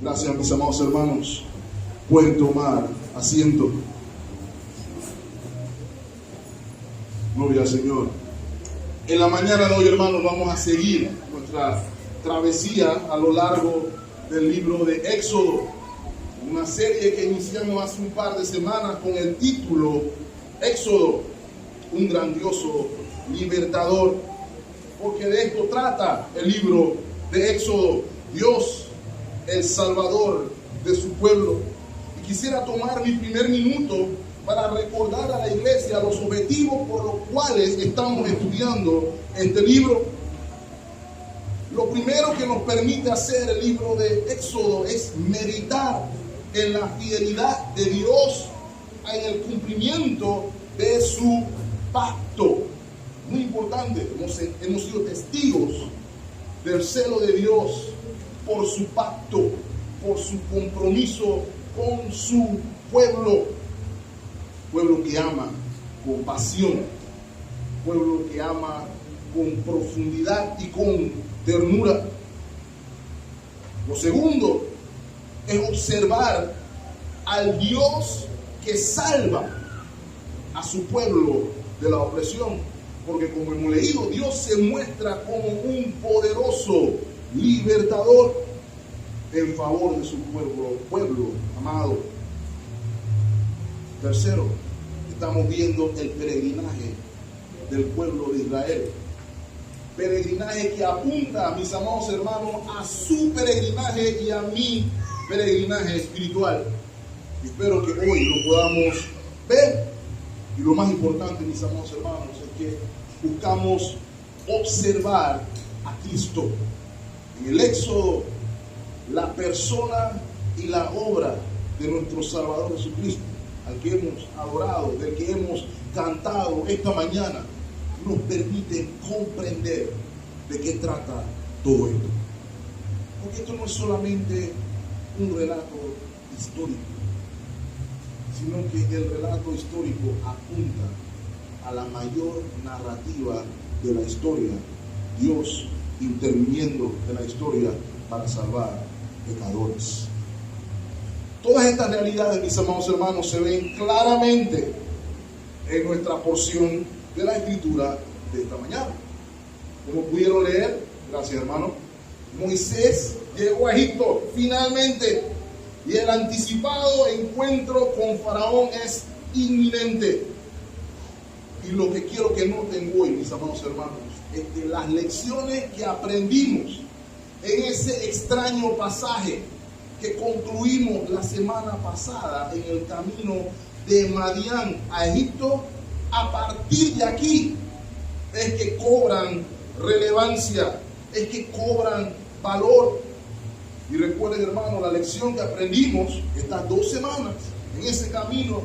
Gracias, mis amados hermanos. Pueden tomar asiento. Gloria al Señor. En la mañana de hoy, hermanos, vamos a seguir nuestra travesía a lo largo del libro de Éxodo. Una serie que iniciamos hace un par de semanas con el título Éxodo, un grandioso libertador. Porque de esto trata el libro de Éxodo. Dios, el Salvador de su pueblo. Y quisiera tomar mi primer minuto para recordar a la iglesia los objetivos por los cuales estamos estudiando este libro. Lo primero que nos permite hacer el libro de Éxodo es meditar en la fidelidad de Dios en el cumplimiento de su pacto. Muy importante, hemos sido testigos del celo de Dios por su pacto, por su compromiso con su pueblo. Pueblo que ama con pasión, pueblo que ama con profundidad y con ternura. Lo segundo es observar al Dios que salva a su pueblo de la opresión, porque como hemos leído, Dios se muestra como un poderoso libertador en favor de su pueblo amado. Tercero, estamos viendo el peregrinaje del pueblo de Israel. Peregrinaje que apunta, mis amados hermanos, a su peregrinaje y a mi peregrinaje espiritual. Espero que hoy lo podamos ver. Y lo más importante, mis amados hermanos, es que buscamos observar a Cristo. En el Éxodo, la persona y la obra de nuestro Salvador Jesucristo, al que hemos adorado, del que hemos cantado esta mañana, nos permite comprender de qué trata todo esto. Porque esto no es solamente un relato histórico, sino que el relato histórico apunta a la mayor narrativa de la historia, Dios interviniendo en la historia para salvar pecadores. Todas estas realidades, mis amados hermanos, se ven claramente en nuestra porción de la escritura de esta mañana. Como pudieron leer, gracias hermano, Moisés llegó a Egipto finalmente y el anticipado encuentro con Faraón es inminente. Y lo que quiero que noten hoy, mis amados hermanos, es que las lecciones que aprendimos en ese extraño pasaje que concluimos la semana pasada en el camino de Madián a Egipto, a partir de aquí es que cobran relevancia, es que cobran valor. Y recuerden, hermano, la lección que aprendimos estas 2 semanas en ese camino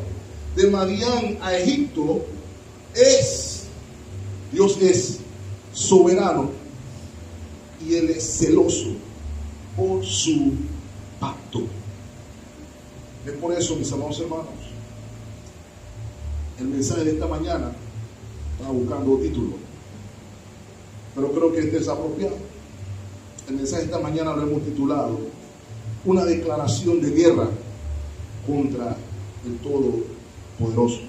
de Madián a Egipto es: Dios es soberano y Él es celoso por su pacto. Es por eso, mis amados hermanos, el mensaje de esta mañana, estaba buscando título, pero creo que este es apropiado. El mensaje de esta mañana lo hemos titulado Una declaración de guerra contra el Todopoderoso.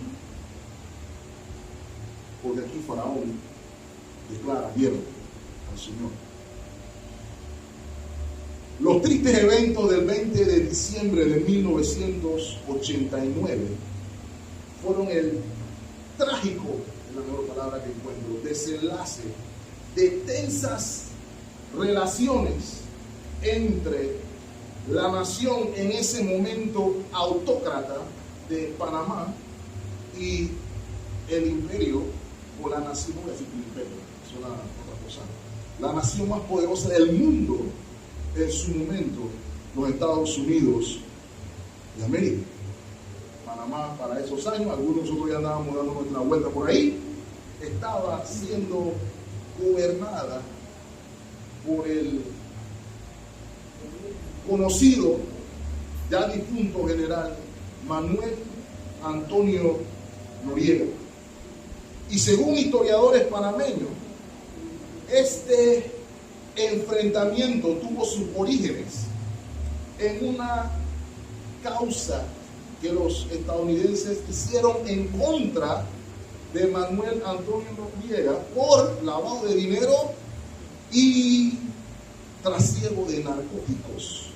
Porque aquí Faraón declara guerra al Señor. Los tristes eventos del 20 de diciembre de 1989 fueron el trágico, es la mejor palabra que encuentro, desenlace de tensas relaciones entre la nación en ese momento autócrata de Panamá y el imperio, o la nación, no voy a decir imperio, es una otra cosa, la nación más poderosa del mundo en su momento, los Estados Unidos de América. Panamá, para esos años, algunos de nosotros ya andábamos dando nuestra vuelta por ahí, estaba siendo gobernada por el conocido, ya difunto general Manuel Antonio Noriega. Y según historiadores panameños, este enfrentamiento tuvo sus orígenes en una causa que los estadounidenses hicieron en contra de Manuel Antonio Noriega por lavado de dinero y trasiego de narcóticos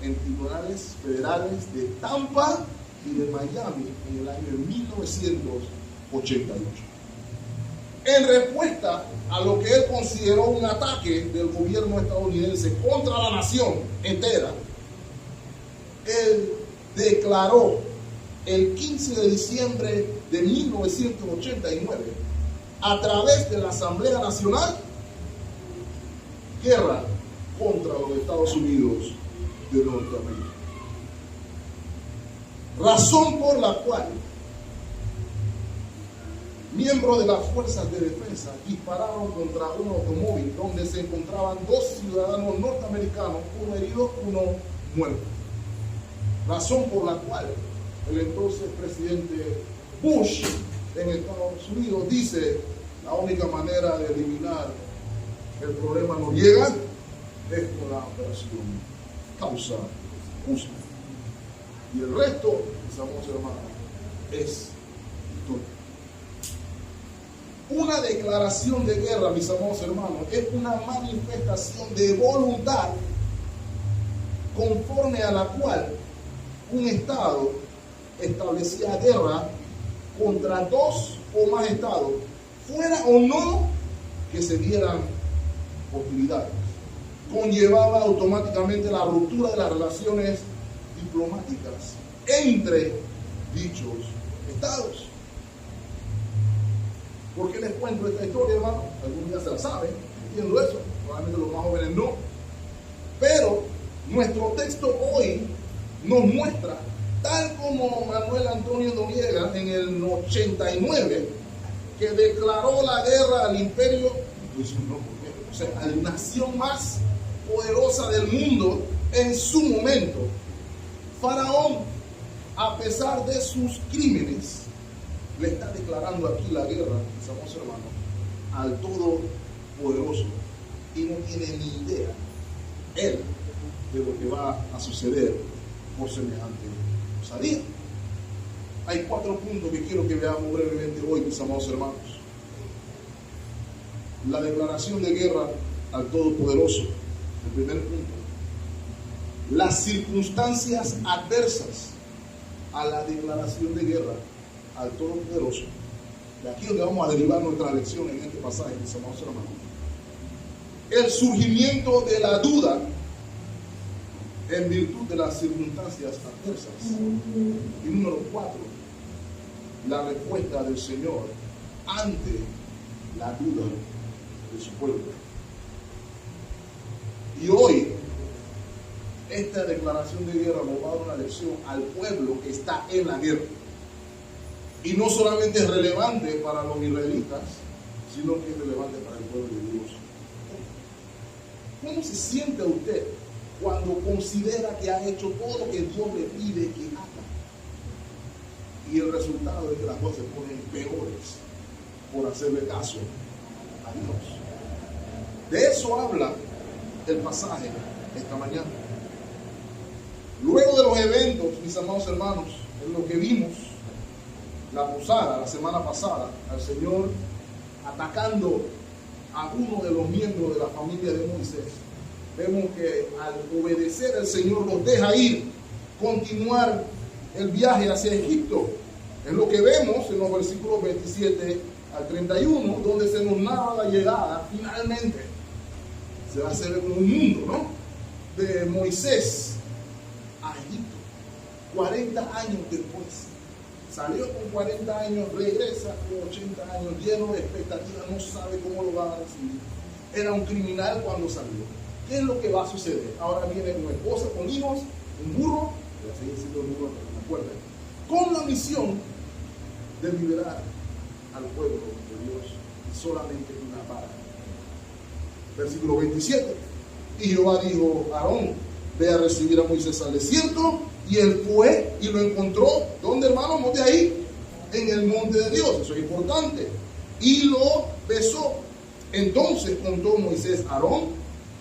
en tribunales federales de Tampa y de Miami en el año 1988. En respuesta a lo que él consideró un ataque del gobierno estadounidense contra la nación entera, él declaró el 15 de diciembre de 1989 a través de la Asamblea Nacional guerra contra los Estados Unidos de Norteamérica. Razón por la cual miembros de las fuerzas de defensa dispararon contra un automóvil donde se encontraban dos ciudadanos norteamericanos, uno herido, uno muerto. Razón por la cual el entonces presidente Bush en Estados Unidos dice: la única manera de eliminar el problema Noriega es con la operación Causa Justa. Y el resto, mis amados hermanos, es historia. Una declaración de guerra, mis amados hermanos, es una manifestación de voluntad conforme a la cual un Estado establecía guerra contra dos o más Estados, fuera o no que se dieran hostilidades. Conllevaba automáticamente la ruptura de las relaciones diplomáticas entre dichos Estados. ¿Por qué les cuento esta historia, hermano? Algunos ya se la saben, entiendo eso, probablemente los más jóvenes no. Pero nuestro texto hoy nos muestra, tal como Manuel Antonio Noriega en el 89, que declaró la guerra al imperio, o sea, a la nación más poderosa del mundo en su momento. Faraón, a pesar de sus crímenes, le está declarando aquí la guerra, mis amados hermanos, al Todopoderoso, y no tiene ni idea él de lo que va a suceder por semejante osadía. Hay 4 puntos que quiero que veamos brevemente hoy, mis amados hermanos. La declaración de guerra al Todopoderoso, el primer punto. Las circunstancias adversas a la declaración de guerra al Todopoderoso. De aquí es donde vamos a derivar nuestra lección en este pasaje, mis amados hermanos. El surgimiento de la duda en virtud de las circunstancias adversas. Y número 4, la respuesta del Señor ante la duda de su pueblo. Y hoy, esta declaración de guerra nos va a dar una lección al pueblo que está en la guerra. Y no solamente es relevante para los israelitas, sino que es relevante para el pueblo de Dios. ¿Cómo se siente usted cuando considera que ha hecho todo lo que Dios le pide que haga? Y el resultado es que las cosas se ponen peores por hacerle caso a Dios. De eso habla el pasaje esta mañana. Luego de los eventos, mis amados hermanos, en lo que vimos la posada, la semana pasada, al Señor atacando a uno de los miembros de la familia de Moisés, vemos que al obedecer el Señor los deja ir, continuar el viaje hacia Egipto. Es lo que vemos en los versículos 27 al 31, donde se nos narra la llegada, finalmente, se va a hacer en un mundo, ¿no?, de Moisés a Egipto. 40 años después. Salió con 40 años, regresa con 80 años, lleno de expectativas, no sabe cómo lo va a recibir. Era un criminal cuando salió. ¿Qué es lo que va a suceder? Ahora viene una esposa con hijos, un burro, voy a seguir siendo el burro, me acuerdo, con la misión de liberar al pueblo de Dios, y solamente una vara. Versículo 27. Y Jehová dijo a Aarón: ve a recibir a Moisés al desierto. Y él fue y lo encontró. ¿Dónde, hermano? Monte ahí, en el monte de Dios. Eso es importante. Y lo besó. Entonces contó Moisés a Aarón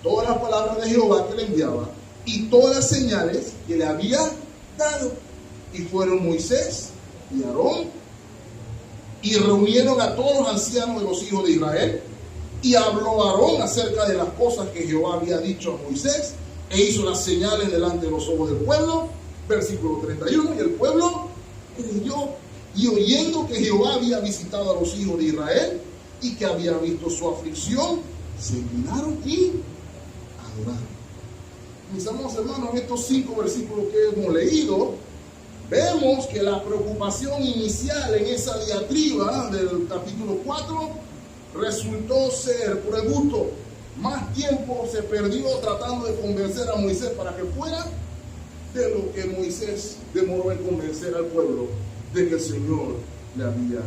todas las palabras de Jehová que le enviaba. y todas las señales que le había dado. Y fueron Moisés y Aarón y reunieron a todos los ancianos de los hijos de Israel. Y habló Aarón acerca de las cosas que Jehová había dicho a Moisés, e hizo las señales delante de los ojos del pueblo. Versículo 31, y el pueblo creyó, y oyendo que Jehová había visitado a los hijos de Israel, y que había visto su aflicción, se inclinaron y adoraron. Mis amados hermanos, en estos 5 versículos que hemos leído, vemos que la preocupación inicial en esa diatriba del capítulo 4 resultó ser producto. Más tiempo se perdió tratando de convencer a Moisés para que fuera, de lo que Moisés demoró en convencer al pueblo de que el Señor le había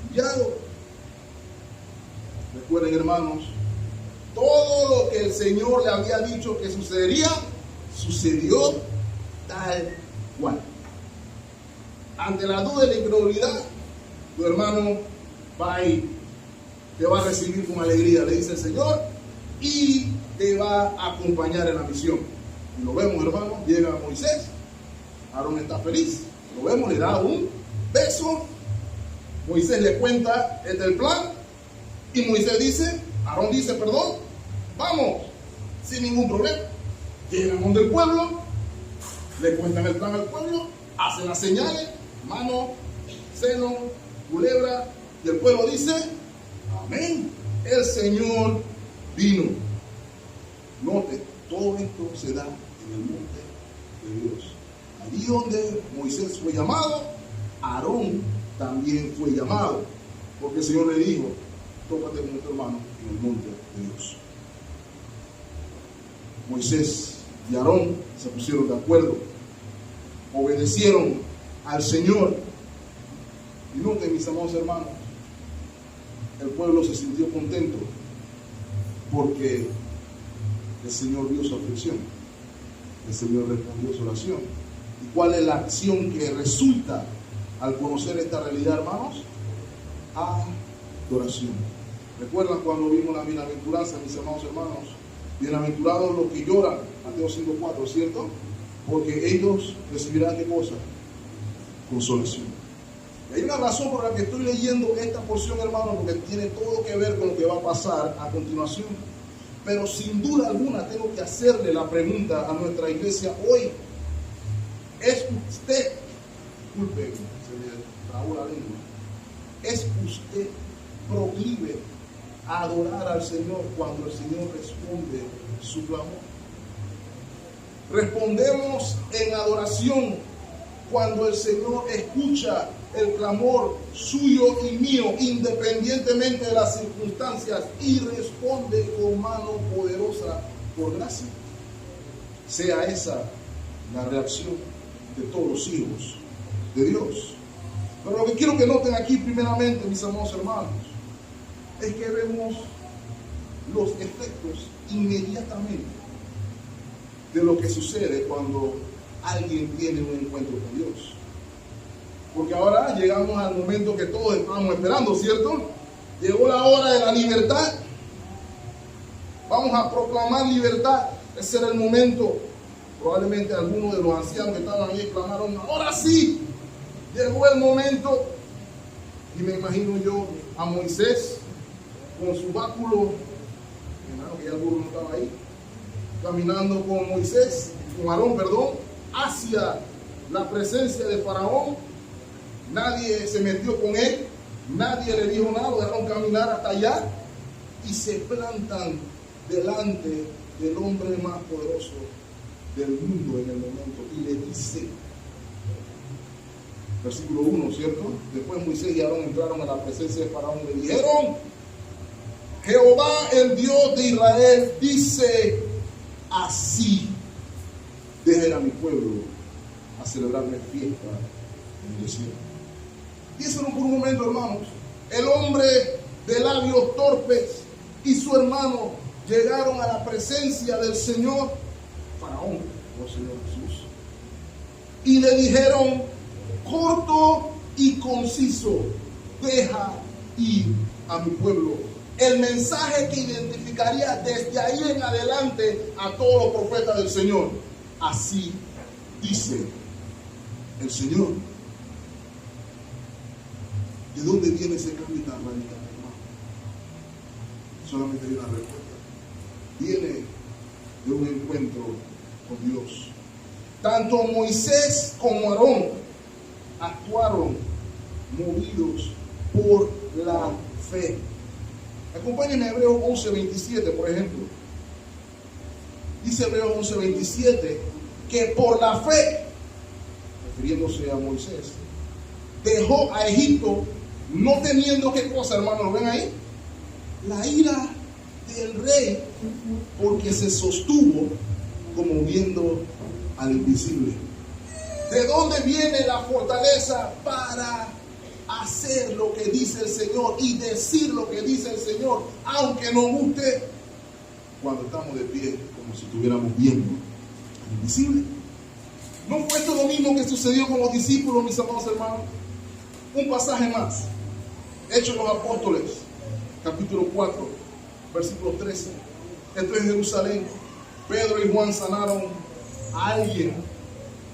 enviado. Recuerden, hermanos, todo lo que el Señor le había dicho que sucedería, sucedió tal cual. Ante la duda y la incredulidad, tu hermano va y te va a recibir con alegría, le dice el Señor, y te va a acompañar en la misión. Y lo vemos, hermano, llega Moisés, Aarón está feliz, lo vemos, le da un beso, Moisés le cuenta, este es el plan, y Moisés dice, Aarón dice, perdón, vamos, sin ningún problema. Llegan donde el pueblo, le cuentan el plan al pueblo, hacen las señales, mano, seno, culebra, y el pueblo dice, amén, el Señor vino. Note, todo esto se da en el monte de Dios. Allí donde Moisés fue llamado, Aarón también fue llamado, porque el Señor le dijo, tócate con tu hermano en el monte de Dios. Moisés y Aarón se pusieron de acuerdo, obedecieron al Señor. Y noten, mis amados hermanos, el pueblo se sintió contento porque el Señor vio su aflicción, el Señor respondió su oración. ¿Y cuál es la acción que resulta al conocer esta realidad, hermanos? Adoración. ¿Recuerdan cuando vimos la bienaventuranza, mis amados hermanos? Bienaventurados los que lloran, Mateo 5:4, ¿cierto? Porque ellos recibirán, ¿qué cosa? Consolación. Y hay una razón por la que estoy leyendo esta porción, hermano, porque tiene todo que ver con lo que va a pasar a continuación. Pero sin duda alguna tengo que hacerle la pregunta a nuestra iglesia hoy. ¿Es usted, disculpe, se me trabó la lengua, es usted proclive a adorar al Señor cuando el Señor responde su clamor? Respondemos en adoración cuando el Señor escucha el clamor suyo y mío, independientemente de las circunstancias, y responde con mano poderosa por gracia. Sea esa la reacción de todos los hijos de Dios. Pero lo que quiero que noten aquí primeramente, mis amados hermanos, es que vemos los efectos inmediatamente de lo que sucede cuando alguien tiene un encuentro con Dios. Porque ahora llegamos al momento que todos estábamos esperando, ¿cierto? Llegó la hora de la libertad. Vamos a proclamar libertad. Ese era el momento. Probablemente algunos de los ancianos que estaban ahí clamaron, ahora sí, llegó el momento. Y me imagino yo a Moisés con su báculo, hermano, que ya el burro no estaba ahí, caminando con Moisés, con Aarón, perdón, hacia la presencia de Faraón. Nadie se metió con él, nadie le dijo nada, lo dejaron caminar hasta allá y se plantan delante del hombre más poderoso del mundo en el momento y le dice, versículo 1, ¿cierto? Después Moisés y Aarón entraron a la presencia de Faraón y le dijeron, Jehová el Dios de Israel dice así, dejen a mi pueblo a celebrarme fiesta en el desierto. Piénsenlo por un momento, hermanos. El hombre de labios torpes y su hermano llegaron a la presencia del Señor, Faraón, o Señor Jesús, y le dijeron, corto y conciso, deja ir a mi pueblo. El mensaje que identificaría desde ahí en adelante a todos los profetas del Señor. así dice el Señor. ¿De dónde viene ese cambio tan radical, hermano? Solamente hay una respuesta. Viene de un encuentro con Dios. Tanto Moisés como Aarón actuaron movidos por la fe. Acompáñenme a Hebreos 11:27, por ejemplo. Dice Hebreos 11:27 que por la fe, refiriéndose a Moisés, dejó a Egipto no teniendo qué cosa, hermanos, ¿lo ven ahí? La ira del rey, porque se sostuvo como viendo al invisible. ¿De dónde viene la fortaleza para hacer lo que dice el Señor y decir lo que dice el Señor, aunque nos guste? Cuando estamos de pie, como si estuviéramos viendo al invisible. ¿No fue esto lo mismo que sucedió con los discípulos, mis amados hermanos? Un pasaje más. Hechos de los Apóstoles, capítulo 4, versículo 13. Esto es Jerusalén. Pedro y Juan sanaron a alguien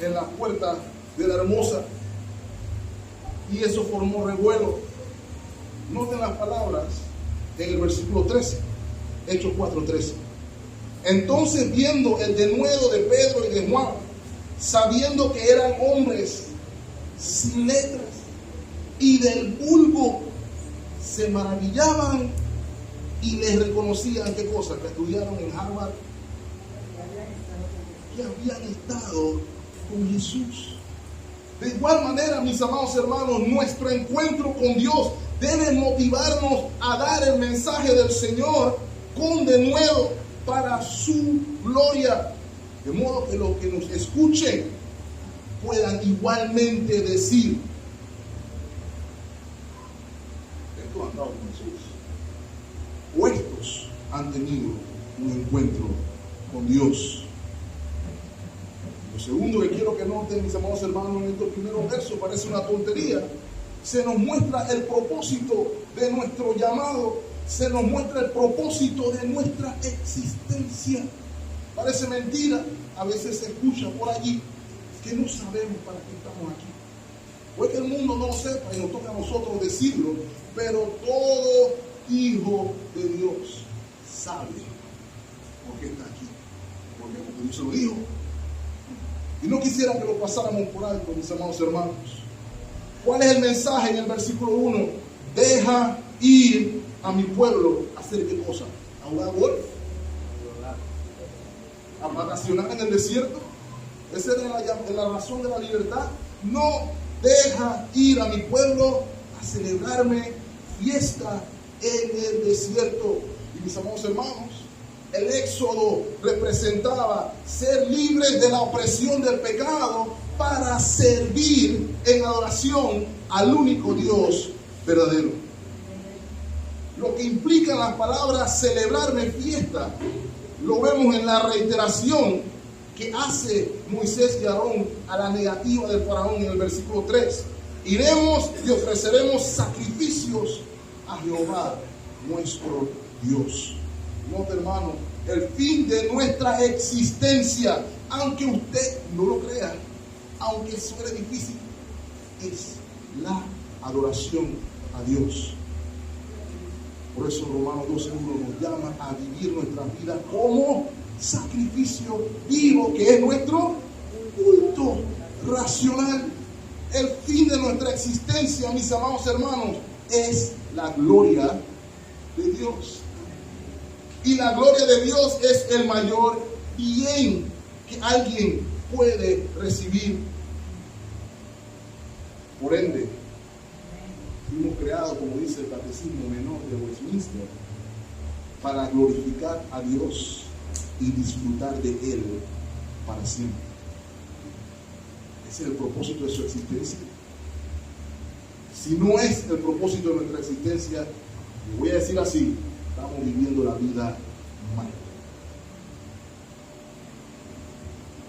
en la puerta de la Hermosa, y eso formó revuelo. Noten las palabras en el versículo 13, Hechos 4:13. Entonces, viendo el denuedo de Pedro y de Juan, sabiendo que eran hombres sin letras y del vulgo, se maravillaban y les reconocían, ¿qué cosa? Que estudiaron en Harvard, que habían estado con Jesús. De igual manera, mis amados hermanos, nuestro encuentro con Dios debe motivarnos a dar el mensaje del Señor con denuedo para su gloria, de modo que los que nos escuchen puedan igualmente decir: estos han estado con Jesús, o estos han tenido un encuentro con Dios. Lo segundo que quiero que noten, mis amados hermanos, en estos primeros versos, parece una tontería. Se nos muestra el propósito de nuestro llamado, se nos muestra el propósito de nuestra existencia. Parece mentira, a veces se escucha por allí que no sabemos para qué estamos aquí. Puede que el mundo no lo sepa y nos toca a nosotros decirlo, pero todo hijo de Dios sabe por qué está aquí, porque Dios se lo dijo. Y no quisiera que lo pasáramos por alto, mis amados hermanos. ¿Cuál es el mensaje en el versículo 1? Deja ir a mi pueblo a hacer qué cosa, a jugar golf, a vacacionar en el desierto. Esa era la razón de la libertad. No, deja ir a mi pueblo a celebrarme fiesta en el desierto. Y mis amados hermanos, el éxodo representaba ser libres de la opresión del pecado para servir en adoración al único Dios verdadero. Lo que implica las palabras celebrarme fiesta, lo vemos en la reiteración que hace Moisés y Aarón a la negativa del faraón en el versículo 3. Iremos y ofreceremos sacrificios a Jehová nuestro Dios. No, hermano, el fin de nuestra existencia, aunque usted no lo crea, aunque suene difícil, es la adoración a Dios. Por eso Romanos 12:1 nos llama a vivir nuestra vida como sacrificio vivo, que es nuestro culto racional. El fin de nuestra existencia, mis amados hermanos, es la gloria de Dios. Y la gloria de Dios es el mayor bien que alguien puede recibir. Por ende, fuimos creados, como dice el Catecismo Menor de Westminster, para glorificar a Dios y disfrutar de Él para siempre. Ese es el propósito de su existencia. Si no es el propósito de nuestra existencia, le voy a decir así: estamos viviendo la vida mal.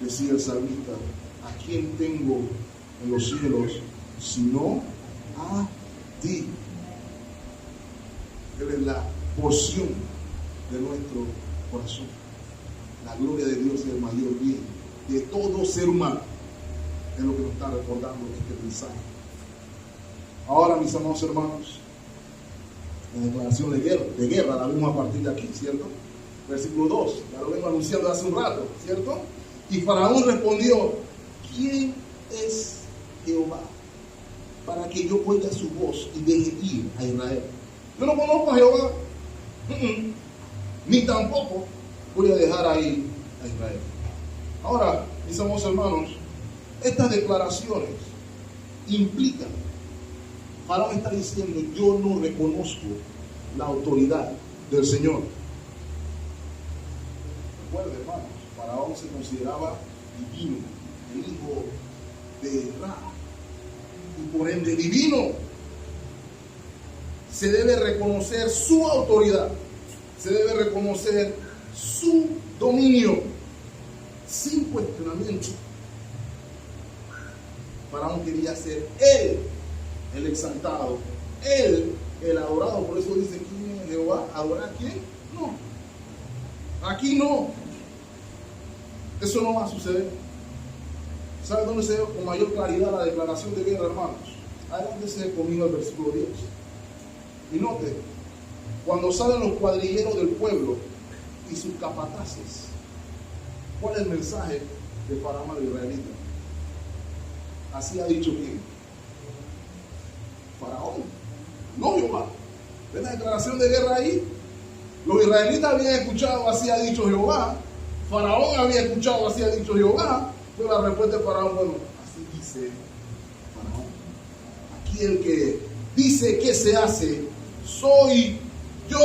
Decía el salmista: ¿a quién tengo en los cielos sino a ti? Él es la porción de nuestro corazón. La gloria de Dios es el mayor bien de todo ser humano. Es lo que nos está recordando este mensaje. Ahora, mis amados hermanos, la declaración de guerra la vemos a partir de aquí, ¿cierto? Versículo 2, ya lo vengo anunciando hace un rato, ¿cierto? Y Faraón respondió: ¿quién es Jehová para que yo oiga su voz y deje ir a Israel? Yo no conozco a Jehová, ni tampoco voy a dejar ahí a Israel. Ahora, mis amados hermanos, estas declaraciones implican, Faraón está diciendo: yo no reconozco la autoridad del Señor. Recuerden, hermanos, Faraón se consideraba divino, el hijo de Ra, y por ende divino. Se debe reconocer su autoridad, se debe reconocer su dominio, sin cuestionamiento. Faraón quería ser él el exaltado, él el adorado. Por eso dice: ¿quién es Jehová? ¿Adorar a quién? No, aquí no. Eso no va a suceder. ¿Sabe dónde se ve con mayor claridad la declaración de guerra, hermanos? Adelante conmigo al versículo 10. Y note, cuando salen los cuadrilleros del pueblo y sus capataces, ¿cuál es el mensaje de Faraón al israelita? Así ha dicho quién: Faraón, no Jehová. ¿Ves la declaración de guerra ahí? Los israelitas habían escuchado: así ha dicho Jehová. Faraón había escuchado: así ha dicho Jehová. Pero la respuesta de Faraón: bueno, así dice Faraón. Aquí el que dice que se hace soy yo.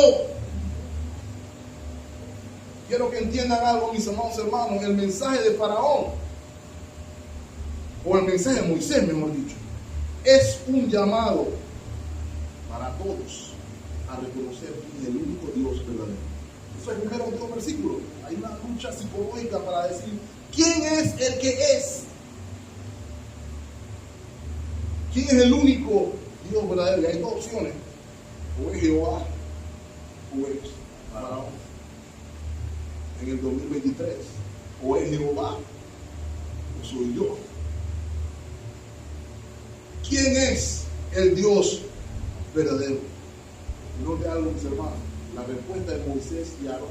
Quiero que entiendan algo, mis amados hermanos. El mensaje de Faraón, o el mensaje de Moisés, mejor dicho, es un llamado para todos a reconocer que es el único Dios verdadero. Eso es primero de 2 versículos. Hay una lucha psicológica para decir: ¿quién es el que es? ¿Quién es el único Dios verdadero? Y hay dos opciones: o es Jehová o es Faraón. En el 2023, o es Jehová o soy yo. ¿Quién es el Dios verdadero? Note algo, mis hermanos. La respuesta de Moisés y Aarón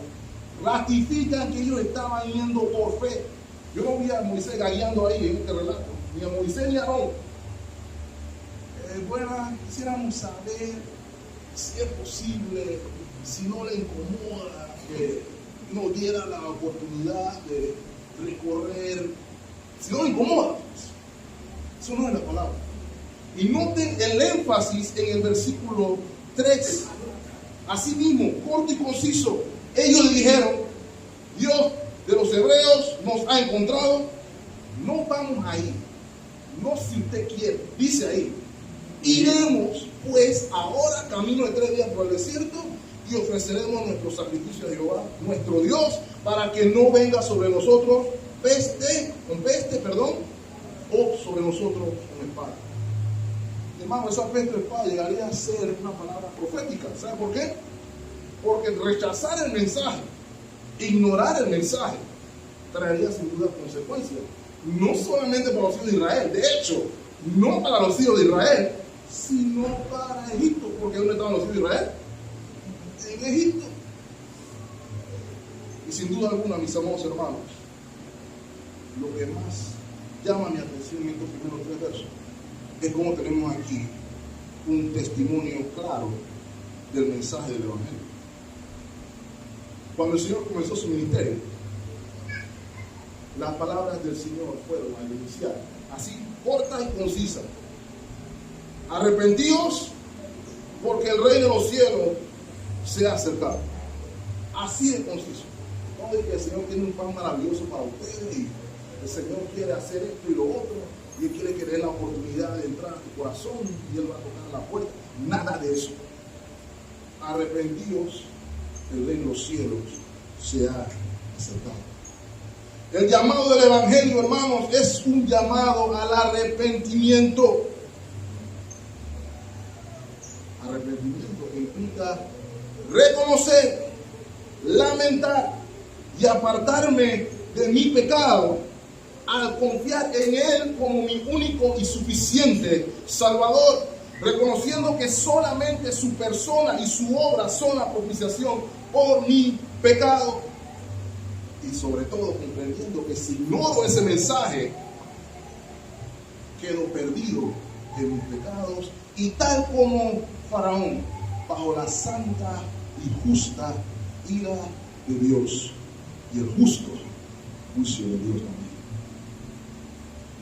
ratifican que ellos estaban yendo por fe. Yo no vi a Moisés gagueando ahí en este relato, ni a Moisés ni a Aarón. Bueno, quisiéramos saber si es posible, si no le incomoda, que nos diera la oportunidad de recorrer. Si no le incomoda, pues, eso no es la palabra. Y noten el énfasis en el versículo 3. Así mismo, corto y conciso, ellos le dijeron: Dios de los hebreos nos ha encontrado, no vamos a ir, no si usted quiere. Dice ahí: iremos pues ahora camino de 3 días por el desierto y ofreceremos nuestro sacrificio a Jehová, nuestro Dios, para que no venga sobre nosotros peste, o sobre nosotros con espada. Hermano, esa peste de espada llegaría a ser una palabra profética. ¿Sabe por qué? Porque rechazar el mensaje, ignorar el mensaje, traería sin duda consecuencias. No solamente para los hijos de Israel, de hecho, no para los hijos de Israel, sino para Egipto. Porque ¿dónde estaban los hijos de Israel? En Egipto. Y sin duda alguna, mis amados hermanos, lo que más llama mi atención en estos primeros 3 versos es cómo tenemos aquí un testimonio claro del mensaje del Evangelio. Cuando el Señor comenzó su ministerio, las palabras del Señor fueron al iniciar así, cortas y concisas: arrepentíos, porque el Rey de los cielos se ha acercado. Así de conciso. No de que el Señor tiene un plan maravilloso para ustedes y el Señor quiere hacer esto y lo otro, y Él quiere que dé la oportunidad de entrar a tu corazón y Él va a tocar la puerta. Nada de eso. Arrepentíos, el Rey de los cielos se ha acercado. El llamado del Evangelio, hermanos, es un llamado al arrepentimiento. Arrepentimiento implica reconocer, lamentar y apartarme de mi pecado al confiar en Él como mi único y suficiente Salvador, reconociendo que solamente su persona y su obra son la propiciación por mi pecado. Y sobre todo comprendiendo que si ignoro ese mensaje, quedo perdido en mis pecados y tal como Faraón, bajo la santa y justa ira de Dios y el justo juicio de Dios también.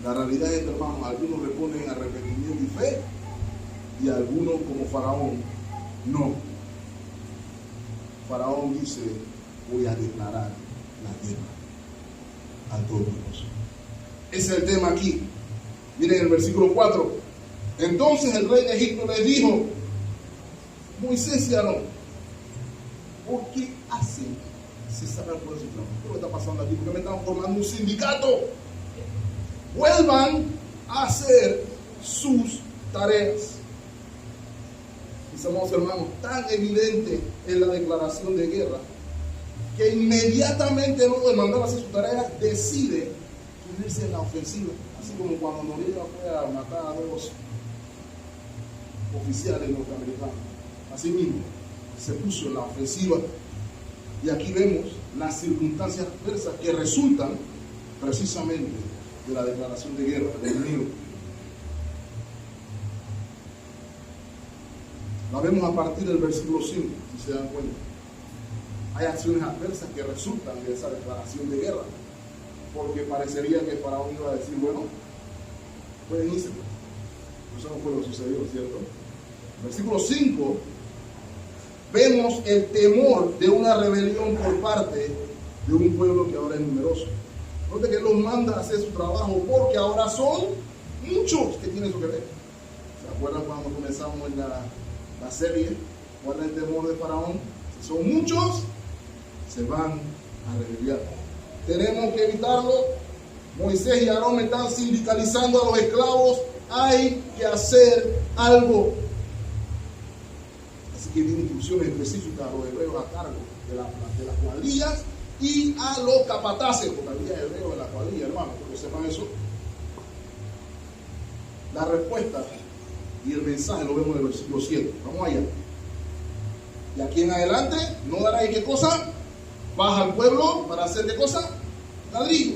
La realidad es que, hermanos, algunos le ponen arrepentimiento y fe y algunos, como Faraón, no. Faraón dice: voy a declarar la guerra al Todopoderoso. Ese es el tema aquí. Miren el versículo 4. Entonces el rey de Egipto les dijo: Moisés y Aarón, ¿por qué hacen cesar al pueblo de su trabajo? ¿Qué es lo que está pasando aquí? Porque me están formando un sindicato. Vuelvan a hacer sus tareas. Mis amados hermanos, tan evidente es la declaración de guerra que inmediatamente luego de mandar a hacer sus tareas decide ponerse en la ofensiva. Así como cuando Noriega fue a matar a 2 oficiales norteamericanos. Así mismo se puso en la ofensiva. Y aquí vemos las circunstancias adversas que resultan precisamente de la declaración de guerra del enemigo. La vemos a partir del versículo 5, si se dan cuenta. Hay acciones adversas que resultan de esa declaración de guerra, porque parecería que Faraón iba a decir: bueno, pueden irse. Eso no fue lo que sucedió, ¿cierto? Versículo 5, vemos el temor de una rebelión por parte de un pueblo que ahora es numeroso. Note que Él los manda a hacer su trabajo porque ahora son muchos que tienen eso que ver. ¿Se acuerdan cuando comenzamos en la serie? ¿Cuál es el temor de Faraón? Si son muchos, se van a rebeliar. Tenemos que evitarlo. Moisés y Aarón me están sindicalizando a los esclavos. Hay que hacer algo. Así que tiene instrucciones específicas a los hebreos a cargo de las cuadrillas y a los capataces, porque había hebreos en la cuadrilla, hermano, que sepan eso. La respuesta y el mensaje lo vemos en el versículo 7. Vamos allá. Y aquí en adelante no daráis qué cosa, baja al pueblo para hacer qué cosa, ladrillo,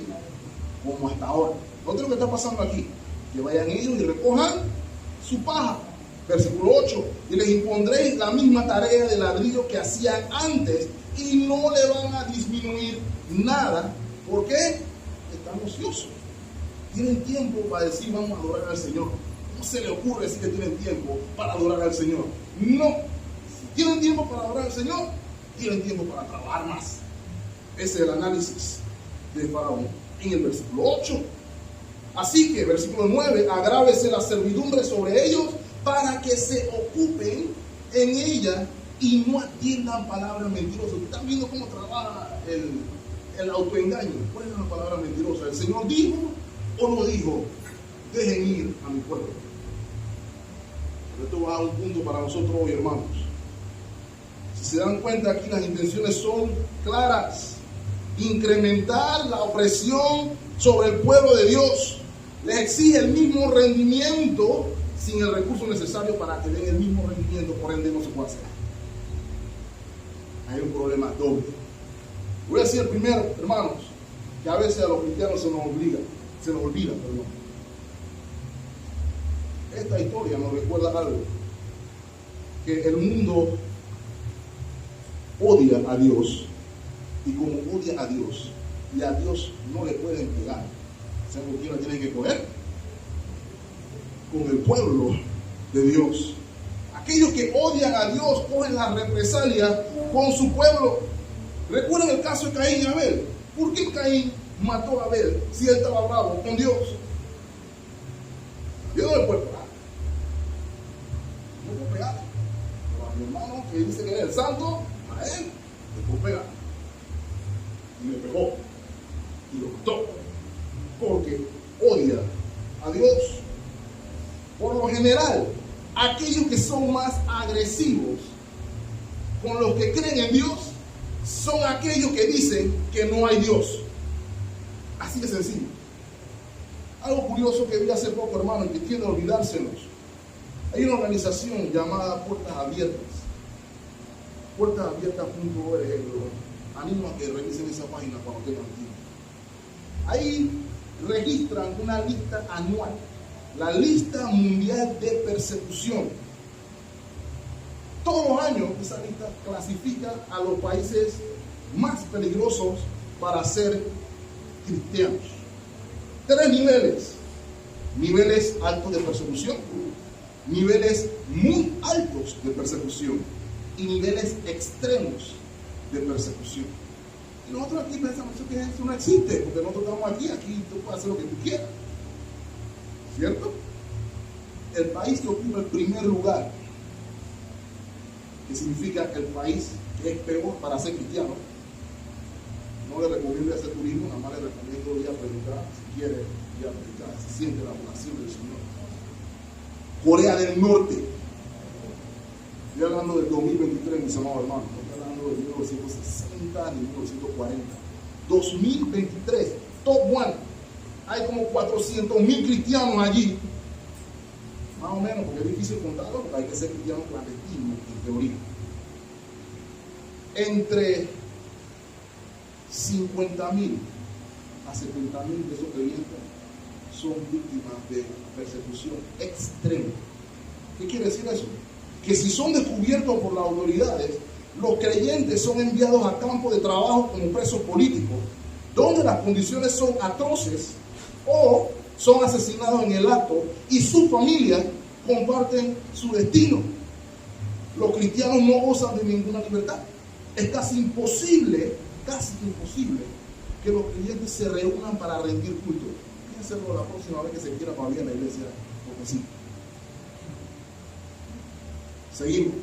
como hasta ahora. Note lo que está pasando aquí, que vayan ellos y recojan su paja. Versículo 8, y les impondréis la misma tarea de ladrillo que hacían antes y no le van a disminuir nada. ¿Por qué? Están ociosos. Tienen tiempo para decir: vamos a adorar al Señor. No se le ocurre decir que tienen tiempo para adorar al Señor. No. Si tienen tiempo para adorar al Señor, tienen tiempo para trabajar más. Ese es el análisis de Faraón en el versículo 8. Así que, versículo 9, agrávese la servidumbre sobre ellos para que se ocupen en ella y no atiendan palabras mentirosas. ¿Están viendo cómo trabaja el autoengaño? ¿Cuál es la palabra mentirosa? ¿El Señor dijo o no dijo? Dejen ir a mi pueblo. Pero esto va a un punto para nosotros hoy, hermanos. Si se dan cuenta, aquí las intenciones son claras: incrementar la opresión sobre el pueblo de Dios. Les exige el mismo rendimiento sin el recurso necesario para que den el mismo rendimiento, por ende no se puede hacer. Hay un problema doble. Voy a decir el primero, hermanos, que a veces a los cristianos se nos olvida. Esta historia nos recuerda algo: que el mundo odia a Dios, y como odia a Dios y a Dios no le pueden pegar, ¿saben por qué la tienen que coger? Con el pueblo de Dios. Aquellos que odian a Dios cogen la represalia con su pueblo. Recuerden el caso de Caín y Abel. ¿Por qué Caín mató a Abel si él estaba bravo con Dios? Dios no le puede pegar. No puede pegar. Pero a mi hermano que dice que es el santo, a él le puede pegar. Y le pegó. Y lo mató. Porque odia a Dios. Por lo general, aquellos que son más agresivos con los que creen en Dios son aquellos que dicen que no hay Dios. Así de sencillo. Algo curioso que vi hace poco, hermano, que tiende a olvidársenos. Hay una organización llamada Puertas Abiertas. Puertasabiertas.org. Animo a que revisen esa página cuando tengan tiempo. Ahí registran una lista anual, la lista mundial de persecución. Todos los años esa lista clasifica a los países más peligrosos para ser cristianos. 3 niveles. Niveles altos de persecución, niveles muy altos de persecución y niveles extremos de persecución. Y nosotros aquí pensamos que eso no existe, porque nosotros estamos aquí tú puedes hacer lo que tú quieras. ¿Cierto? El país que ocupa el primer lugar, que significa el país que es peor para ser cristiano. No le recomiendo hacer turismo, nada más le recomiendo ir a predicar, si quiere ir a predicar, si siente la vocación del Señor. Corea del Norte. Estoy hablando del 2023, mis amados hermanos. No estoy hablando de 1960 ni 1940. 2023, top 1. Hay como 400,000 cristianos allí. Más o menos, porque es difícil contarlo, porque hay que ser cristiano clandestino, en teoría. Entre 50,000 a 70,000 de esos creyentes son víctimas de persecución extrema. ¿Qué quiere decir eso? Que si son descubiertos por las autoridades, los creyentes son enviados a campos de trabajo como presos políticos, donde las condiciones son atroces, o son asesinados en el acto y sus familias comparten su destino. Los cristianos no gozan de ninguna libertad. Es casi imposible que los creyentes se reúnan para rendir culto. Piénselo la próxima vez que se quiera para en la iglesia, porque sí. Seguimos.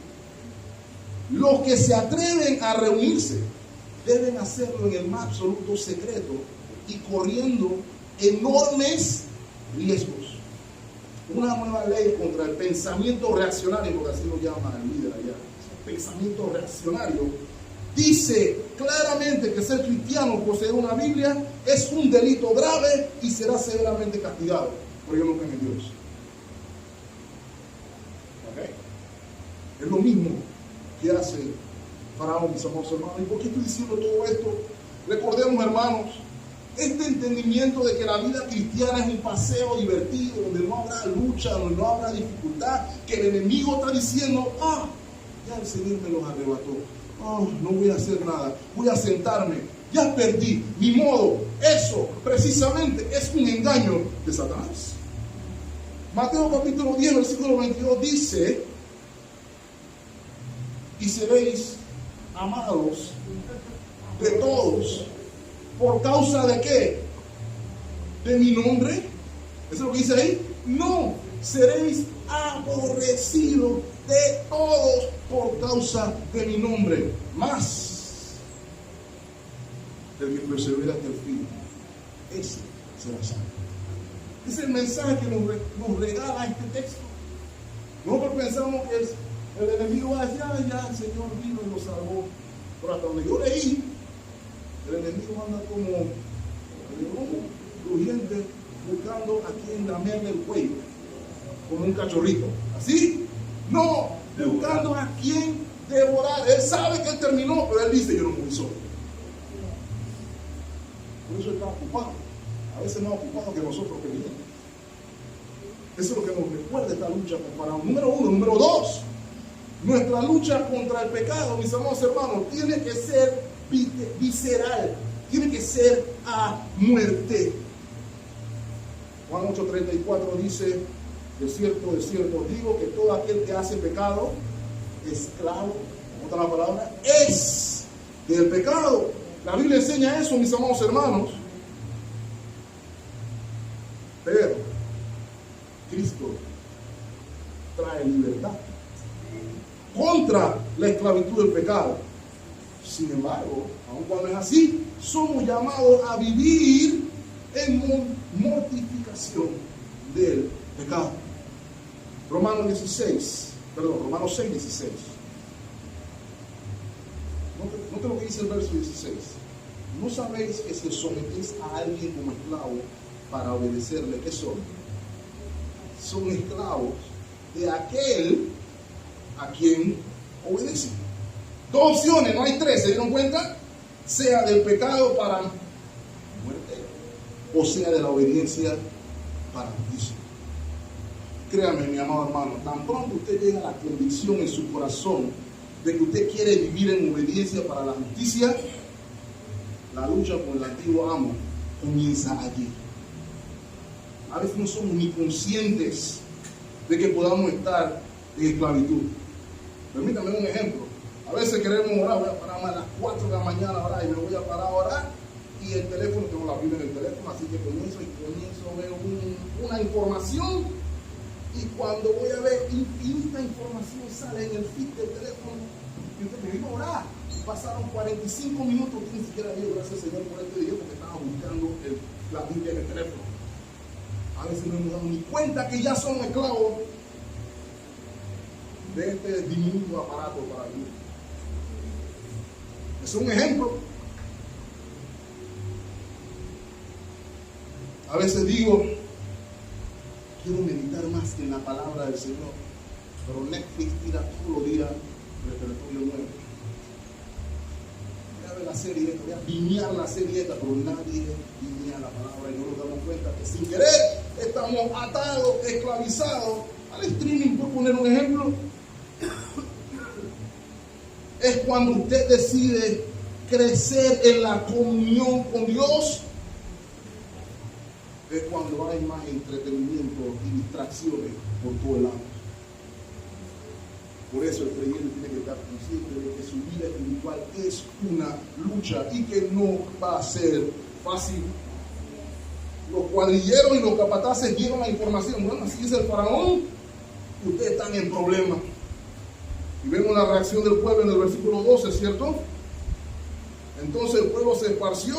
Los que se atreven a reunirse deben hacerlo en el más absoluto secreto y corriendo enormes riesgos. Una nueva ley contra el pensamiento reaccionario, porque así lo llama el líder allá, el pensamiento reaccionario, dice claramente que ser cristiano, poseer una Biblia, es un delito grave y será severamente castigado. Pero ellos no creen en Dios. ¿Okay? Es lo mismo que hace Faraón, mis amados hermanos. ¿Y por qué estoy diciendo todo esto? Recordemos, hermanos, este entendimiento de que la vida cristiana es un paseo divertido, donde no habrá lucha, donde no habrá dificultad, que el enemigo está diciendo, ya el Señor me los arrebató. No voy a hacer nada, voy a sentarme, ya perdí, ni modo. Eso precisamente es un engaño de Satanás. Mateo capítulo 10, versículo 22 dice, y seréis amados de todos, ¿por causa de qué? ¿De mi nombre? ¿Eso es lo que dice ahí? No, seréis aborrecidos de todos por causa de mi nombre. Más el que persevera hasta el fin, ese será salvo. Es el mensaje que nos regala este texto. Nosotros pensamos que el enemigo va a decir, ya el Señor vino y lo salvó. Pero hasta donde yo leí, el enemigo anda como crujiente, buscando a quien lamerle el cuello, como un cachorrito. ¿Así? No, buscando a quien devorar. Él sabe que él terminó, pero él dice, yo no me solo. Por eso está ocupado. A veces más ocupado que nosotros creyentes. Eso es lo que nos recuerda esta lucha con Faraón. Número 1. Número 2. Nuestra lucha contra el pecado, mis amados hermanos, tiene que ser visceral. Tiene que ser a muerte. Juan 8:34 dice, de cierto os digo que todo aquel que hace pecado, esclavo, otra la palabra, es del pecado. La Biblia enseña eso, mis amados hermanos. Pero Cristo trae libertad contra la esclavitud del pecado. Sin embargo, aun cuando es así, somos llamados a vivir en mortificación del pecado. Romanos 6:16. Note lo que dice el verso 16. ¿No sabéis que si os sometéis a alguien como esclavo para obedecerle. ¿Qué son? Son esclavos de aquel a quien obedecen. Dos opciones, no hay tres, ¿se dieron cuenta? Sea del pecado para muerte o sea de la obediencia para justicia. Créame, mi amado hermano, tan pronto usted llega a la convicción en su corazón de que usted quiere vivir en obediencia para la justicia, la lucha con el antiguo amo comienza allí. A veces no somos ni conscientes de que podamos estar en esclavitud. Permítame un ejemplo. A veces queremos orar, voy a pararme a las 4 de la mañana a orar y me voy a parar a orar y el teléfono, tengo la Biblia en el teléfono, así que comienzo a ver una información y cuando voy a ver infinita información sale en el feed del teléfono y usted me iba a orar. Pasaron 45 minutos que ni siquiera digo gracias Señor por este día porque estaba buscando la Biblia en el teléfono. A veces no hemos dado ni cuenta que ya somos esclavos de este diminuto aparato para vivir. Es un ejemplo. A veces digo, quiero meditar más en la palabra del Señor, pero Netflix tira todos los días repertorio nuevo. Voy a ver la serie esta, voy a viñar la serie esta, pero nadie viña la palabra y no nos damos cuenta que sin querer estamos atados, esclavizados al streaming, por poner un ejemplo. Es cuando usted decide crecer en la comunión con Dios, es cuando hay más entretenimiento y distracciones por todo el lado. Por eso el creyente tiene que estar consciente de que su vida espiritual es una lucha y que no va a ser fácil. Los cuadrilleros y los capataces dieron la información. Bueno, así es el faraón, ustedes están en problemas. Y vemos la reacción del pueblo en el versículo 12, ¿cierto? Entonces el pueblo se esparció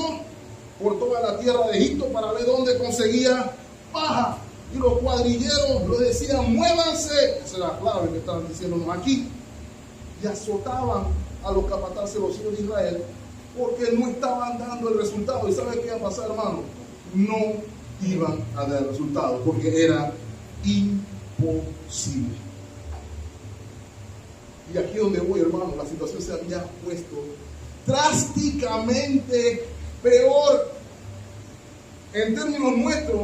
por toda la tierra de Egipto para ver dónde conseguía paja. Y los cuadrilleros le decían, muévanse. Esa es la clave que estaban diciéndonos aquí. Y azotaban a los capataces, los hijos de Israel, porque no estaban dando el resultado. ¿Y sabe qué iba a pasar, hermano? No iban a dar el resultado, porque era imposible. Y aquí donde voy, hermano, la situación se había puesto drásticamente peor. En términos nuestros,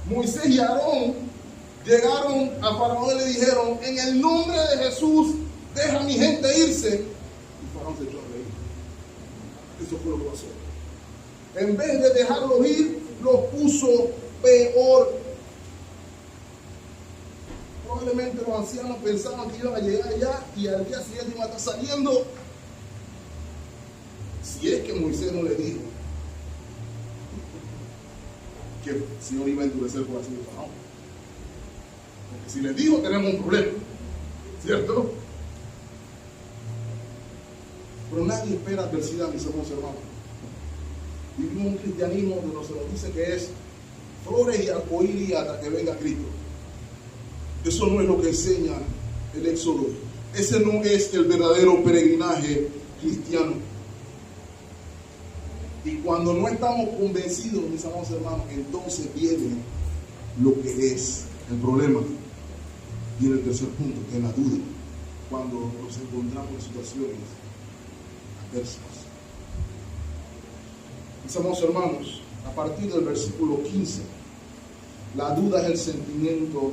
Moisés y Aarón llegaron a Faraón y le dijeron, en el nombre de Jesús, deja a mi gente irse. Y Faraón se echó a reír. Eso fue lo que pasó. En vez de dejarlos ir, los puso peor. Probablemente los ancianos pensaban que iban a llegar allá y al día siguiente iban a estar saliendo. Si es que Moisés no le dijo que el Señor iba a endurecer por así de Faraón. Porque si les dijo, tenemos un problema, ¿cierto? Pero nadie espera adversidad, mis hermanos. Vivimos un cristianismo donde se nos dice que es flores y arcoíris hasta que venga Cristo. Eso no es lo que enseña el Éxodo. Ese no es el verdadero peregrinaje cristiano. Y cuando no estamos convencidos, mis amados hermanos, entonces viene lo que es el problema. Viene el tercer punto, que es la duda. Cuando nos encontramos en situaciones adversas. Mis amados hermanos, a partir del versículo 15, la duda es el sentimiento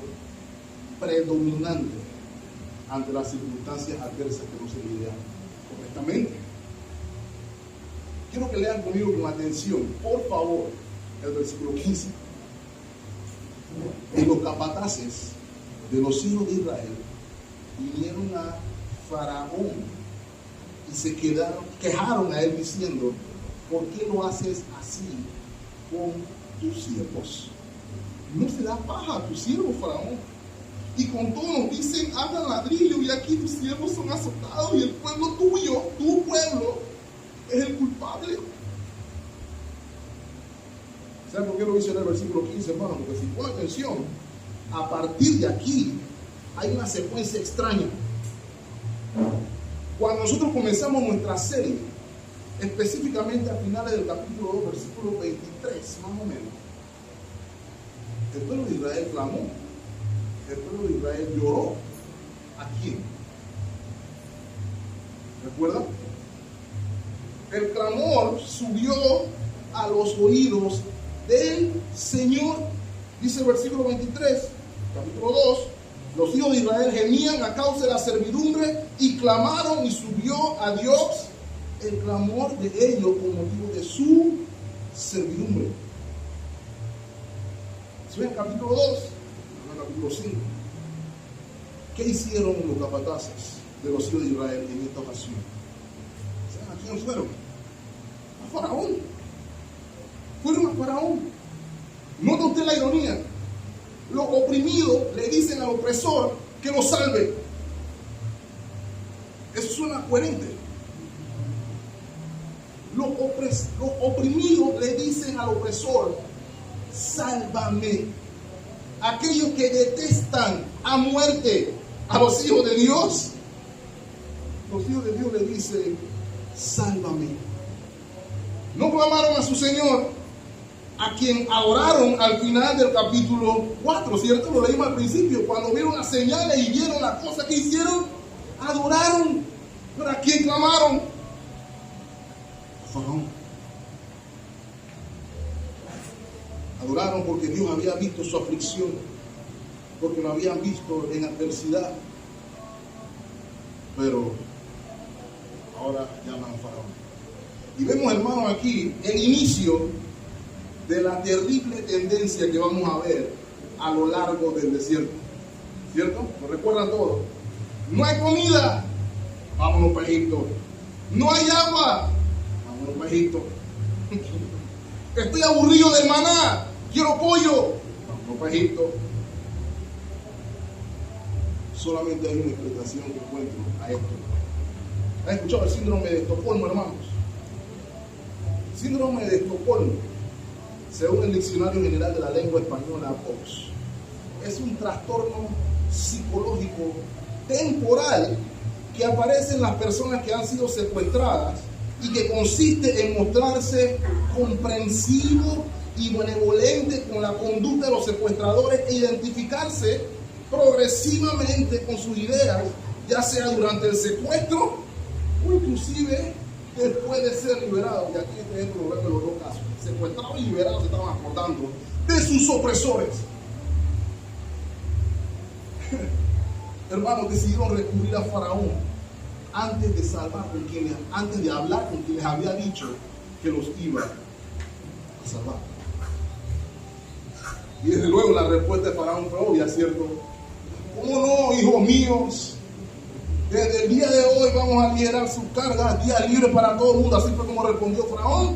predominante ante las circunstancias adversas que no se lidian correctamente. Quiero que lean conmigo con atención, por favor, el versículo 15. Y los capataces de los hijos de Israel vinieron a Faraón y se quejaron a él diciendo, ¿por qué lo haces así con tus siervos? No se da paja a tus siervos, Faraón. Y con todo nos dicen, hagan ladrillo y aquí tus siervos son azotados y el pueblo tuyo, tu pueblo, es el culpable. ¿Saben por qué lo dice en el versículo 15, hermano? Porque si pone atención, a partir de aquí hay una secuencia extraña. Cuando nosotros comenzamos nuestra serie, específicamente a finales del capítulo 2, versículo 23, más o menos, El pueblo de Israel clamó. El pueblo de Israel lloró. ¿A quién? ¿Recuerdan? El clamor subió a los oídos del Señor. Dice el versículo 23, capítulo 2. Los hijos de Israel gemían a causa de la servidumbre y clamaron, y subió a Dios el clamor de ellos con motivo de su servidumbre. Si ven capítulo 2, capítulo 5. ¿Qué hicieron los capataces de los hijos de Israel en esta ocasión? ¿Saben a quién fueron? A Faraón. Fueron a Faraón. Nota usted la ironía. Los oprimidos le dicen al opresor que lo salve. Eso suena coherente. Los oprimidos le dicen al opresor: sálvame. Aquellos que detestan a muerte a los hijos de Dios, los hijos de Dios le dicen: sálvame. No clamaron a su Señor, a quien adoraron al final del capítulo 4, ¿cierto? Lo leímos al principio. Cuando vieron las señales y vieron las cosas que hicieron, adoraron. ¿Pero a quién clamaron? A Faraón. Adoraron porque Dios había visto su aflicción, porque lo habían visto en adversidad. Pero ahora llaman a Faraón. Y vemos, hermanos, aquí el inicio de la terrible tendencia que vamos a ver a lo largo del desierto. ¿Cierto? ¿Lo recuerdan todos? No hay comida, vámonos para Egipto. No hay agua, vámonos para Egipto. Estoy aburrido del maná, quiero pollo, vámonos para Egipto. Solamente hay una explicación que encuentro a esto. ¿Han escuchado el síndrome de Estocolmo, hermanos? Síndrome de Estocolmo, según el Diccionario General de la Lengua Española, Vox, es un trastorno psicológico temporal que aparece en las personas que han sido secuestradas y que consiste en mostrarse comprensivo y benevolente con la conducta de los secuestradores e identificarse progresivamente con sus ideas, ya sea durante el secuestro o inclusive después de ser liberados. Y aquí este ejemplo lo vemos en los dos casos. Secuestrados y liberados se estaban acordando de sus opresores. Hermanos, decidieron recurrir a Faraón antes de salvar con quienes, antes de hablar con quien les había dicho que los iba a salvar. Y desde luego la respuesta de Faraón fue obvia, ¿cierto? ¿Cómo no, hijos míos? Desde el día de hoy vamos a liberar sus cargas, día libre para todo el mundo. Así fue como respondió Faraón.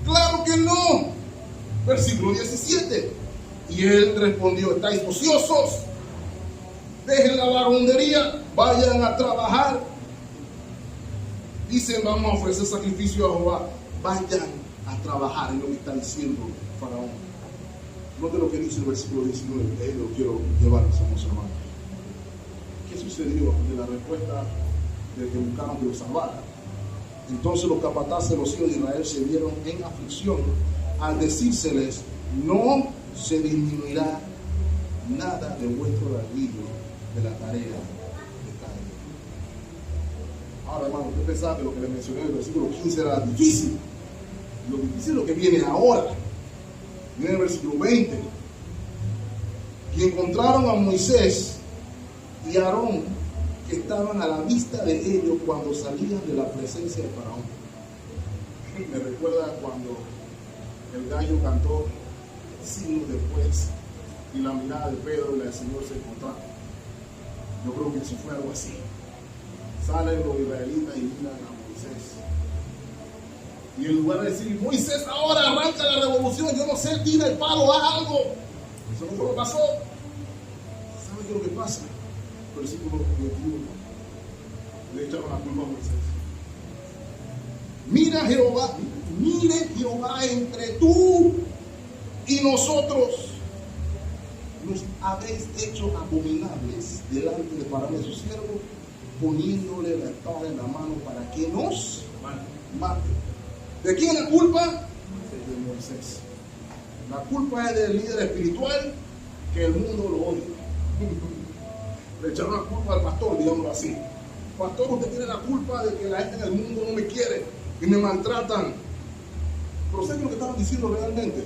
¡Claro que no! Versículo 17. Y él respondió: estáis ociosos, dejen la vagabundería, vayan a trabajar. Dicen: vamos a ofrecer sacrificio a Jehová. Vayan a trabajar, es lo que está diciendo Faraón. Note lo que dice el versículo 19, que ahí lo quiero llevar, somos hermanos. ¿Qué sucedió de la respuesta de que buscaron que lo salvara? Entonces los capataces de los hijos de Israel se vieron en aflicción al decírseles: no se disminuirá nada de vuestro alivio de la tarea de cada día. Ahora, hermano, usted pensaba que lo que le mencioné en el versículo 15 era difícil. Lo difícil es lo que viene ahora. Viene el versículo 20. Y encontraron a Moisés y a Aarón, que estaban a la vista de ellos cuando salían de la presencia de Faraón. Me recuerda cuando el gallo cantó siglos después y la mirada de Pedro y la del Señor se encontraron. Yo creo que eso fue algo así. Salen los israelitas y miran a Moisés. Y en lugar de decir: Moisés, ahora arranca la revolución, yo no sé, tira el palo, haz algo. Eso no fue lo que pasó. ¿Sabe qué es lo que pasa? Versículo 21. Le echaron la culpa a Moisés. Mire Jehová entre tú y nosotros. Nos habéis hecho abominables delante de Faraón y su siervo, poniéndole la espada en la mano para que nos mate. ¿De quién la culpa? De Moisés. La culpa es del líder espiritual, que el mundo lo odia. Le echaron la culpa al pastor, digámoslo así. Pastor, usted tiene la culpa de que la gente en el mundo no me quiere y me maltratan. Pero ¿saben lo que estaban diciendo realmente?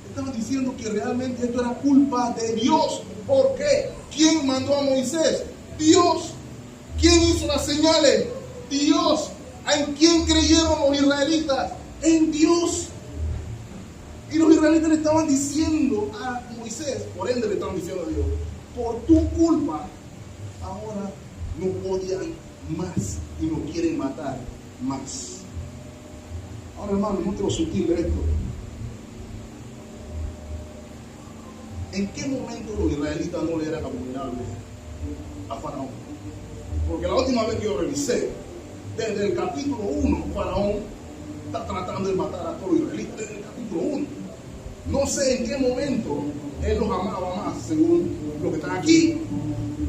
Estaban diciendo que realmente esto era culpa de Dios. ¿Por qué? ¿Quién mandó a Moisés? Dios. ¿Quién hizo las señales? Dios. ¿En quién creyeron los israelitas? En Dios. Y los israelitas le estaban diciendo a Moisés, por ende le estaban diciendo a Dios, por tu culpa, ahora no odian más y no quieren matar más. Ahora, hermano, no te lo sutil de esto. ¿En qué momento los israelitas no le eran abominables a Faraón? Porque la última vez que yo revisé, desde el capítulo 1, Faraón está tratando de matar a todos los israelitas, desde el capítulo 1. No sé en qué momento él los amaba más, según lo que están aquí.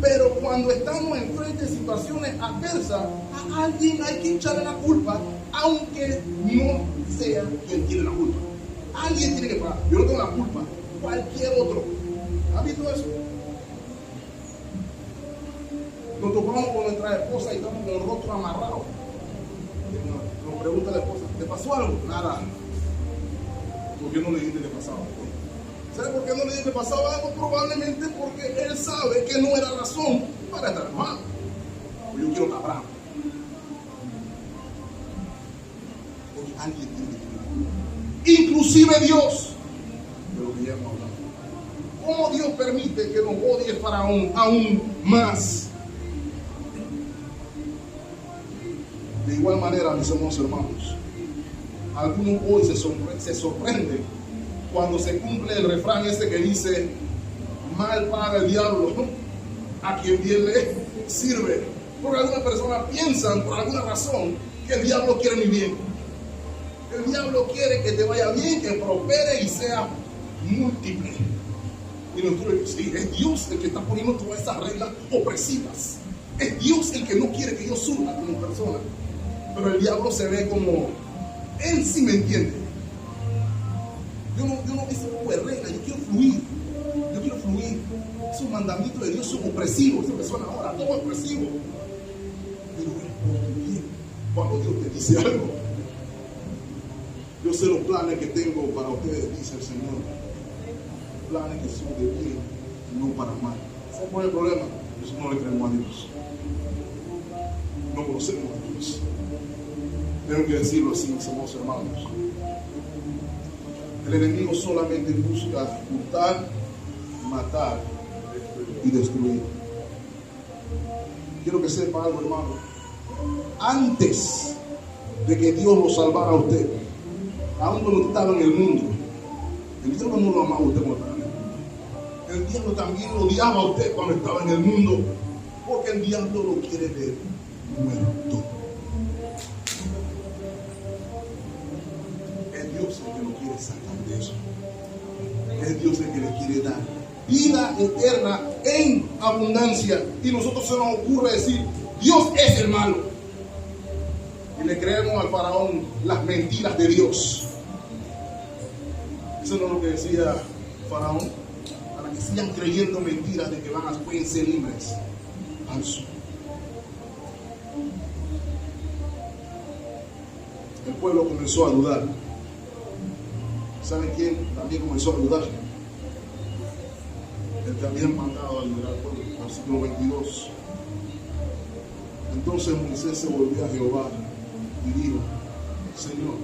Pero cuando estamos enfrente de situaciones adversas, a alguien hay que echarle la culpa, aunque no sea quien tiene la culpa. Alguien tiene que pagar. Yo no tengo la culpa, cualquier otro. ¿Has visto eso? Nos topamos con nuestra esposa y estamos con el rostro amarrado. Nos pregunta la esposa, ¿te pasó algo? Nada. ¿Por qué no le dijiste que pasaba algo? ¿Sabe por qué no le dije que pasaba algo? Probablemente porque él sabe que no era razón para estar enojado. Yo quiero estar bravo. Porque alguien tiene que tener. Inclusive Dios, de lo que ya hemos hablado. ¿Cómo Dios permite que nos odie Faraón aún más? De igual manera, mis hermanos, algunos hoy se sorprenden cuando se cumple el refrán ese que dice: mal paga el diablo a quien bien le sirve. Porque algunas personas piensan por alguna razón que el diablo quiere mi bien. El diablo quiere que te vaya bien, que prospere y sea múltiple. Y nosotros decimos: sí, es Dios el que está poniendo todas esas reglas opresivas. Es Dios el que no quiere que yo surja como persona. Pero el diablo se ve como, él sí me entiende. Yo no ese poco de reglas, yo quiero fluir. Esos mandamientos de Dios son opresivos. Esa persona ahora, todo opresivo. Pero es bien cuando Dios te dice algo. Yo sé los planes que tengo para ustedes, dice el Señor. Planes que son de bien, no para mal. ¿Saben cuál es el problema? Nosotros no le creemos a Dios. No conocemos a Dios. Tengo que decirlo así, mis amados hermanos. El enemigo solamente busca hurtar, matar y destruir. Quiero que sepa algo, hermano. Antes de que Dios lo salvara a usted, aún cuando estaba en el mundo, el diablo no lo amaba a usted cuando estaba en el mundo. El diablo también lo odiaba a usted cuando estaba en el mundo, porque el diablo lo quiere ver muerto. Es Dios el que lo quiere sacar de eso. Es Dios el que le quiere dar vida eterna en abundancia. Y nosotros se nos ocurre decir: Dios es el malo. Y le creemos al faraón las mentiras de Dios. Eso no es lo que decía Faraón. Para que sigan creyendo mentiras de que pueden ser libres. Falso. El pueblo comenzó a dudar. ¿Saben quién también comenzó a dudar? El que habían mandado a liberar al pueblo. Versículo 22. Entonces Moisés se volvió a Jehová y dijo: Señor,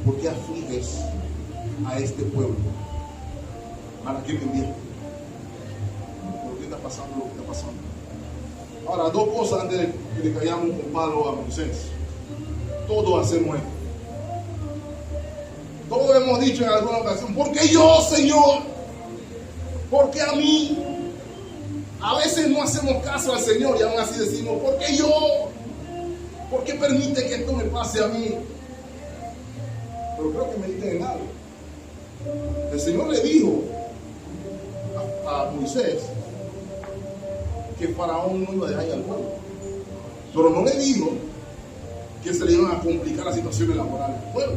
¿por qué afliges a este pueblo? ¿Para qué me envías? ¿Por qué está pasando lo que está pasando? Ahora, dos cosas antes de que le caigamos con palo a Moisés. Todos hacemos esto. Todos hemos dicho en alguna ocasión: ¿por qué yo, Señor? ¿Por qué a mí? A veces no hacemos caso al Señor y aún así decimos: ¿por qué yo? ¿Por qué permite que esto me pase a mí? Pero creo que mediten en algo. El Señor le dijo a Moisés que Faraón no iba a dejar ir al pueblo, pero no le dijo que se le iban a complicar las situaciones laborales del pueblo.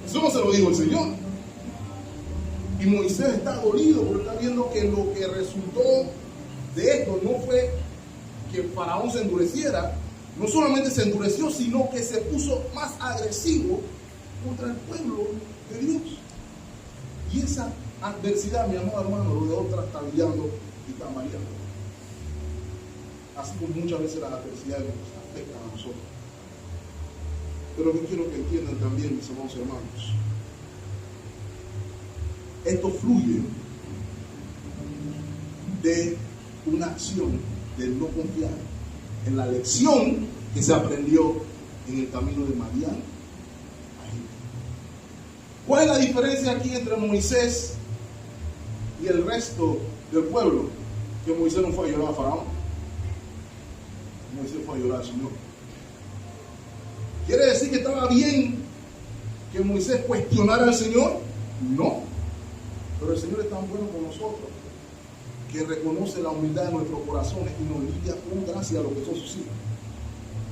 Eso no se lo dijo el Señor. Y Moisés está dolido porque está viendo que lo que resultó de esto no fue que Faraón se endureciera, no solamente se endureció, sino que se puso más agresivo contra el pueblo de Dios. Y esa adversidad, mi amado hermano, lo dejó trastabillando y tambaleando. Así como muchas veces las adversidades nos afectan a nosotros. Pero yo quiero que entiendan también, mis amados hermanos, esto fluye de una acción de no confiar en la lección que se aprendió en el camino de Madián a Egipto. ¿Cuál es la diferencia aquí entre Moisés y el resto del pueblo? Que Moisés no fue a llorar a Faraón. Moisés fue a llorar al Señor. ¿Quiere decir que estaba bien que Moisés cuestionara al Señor? No. Pero el Señor es tan bueno con nosotros que reconoce la humildad de nuestros corazones y nos lidia con gracia a lo que son sus hijos.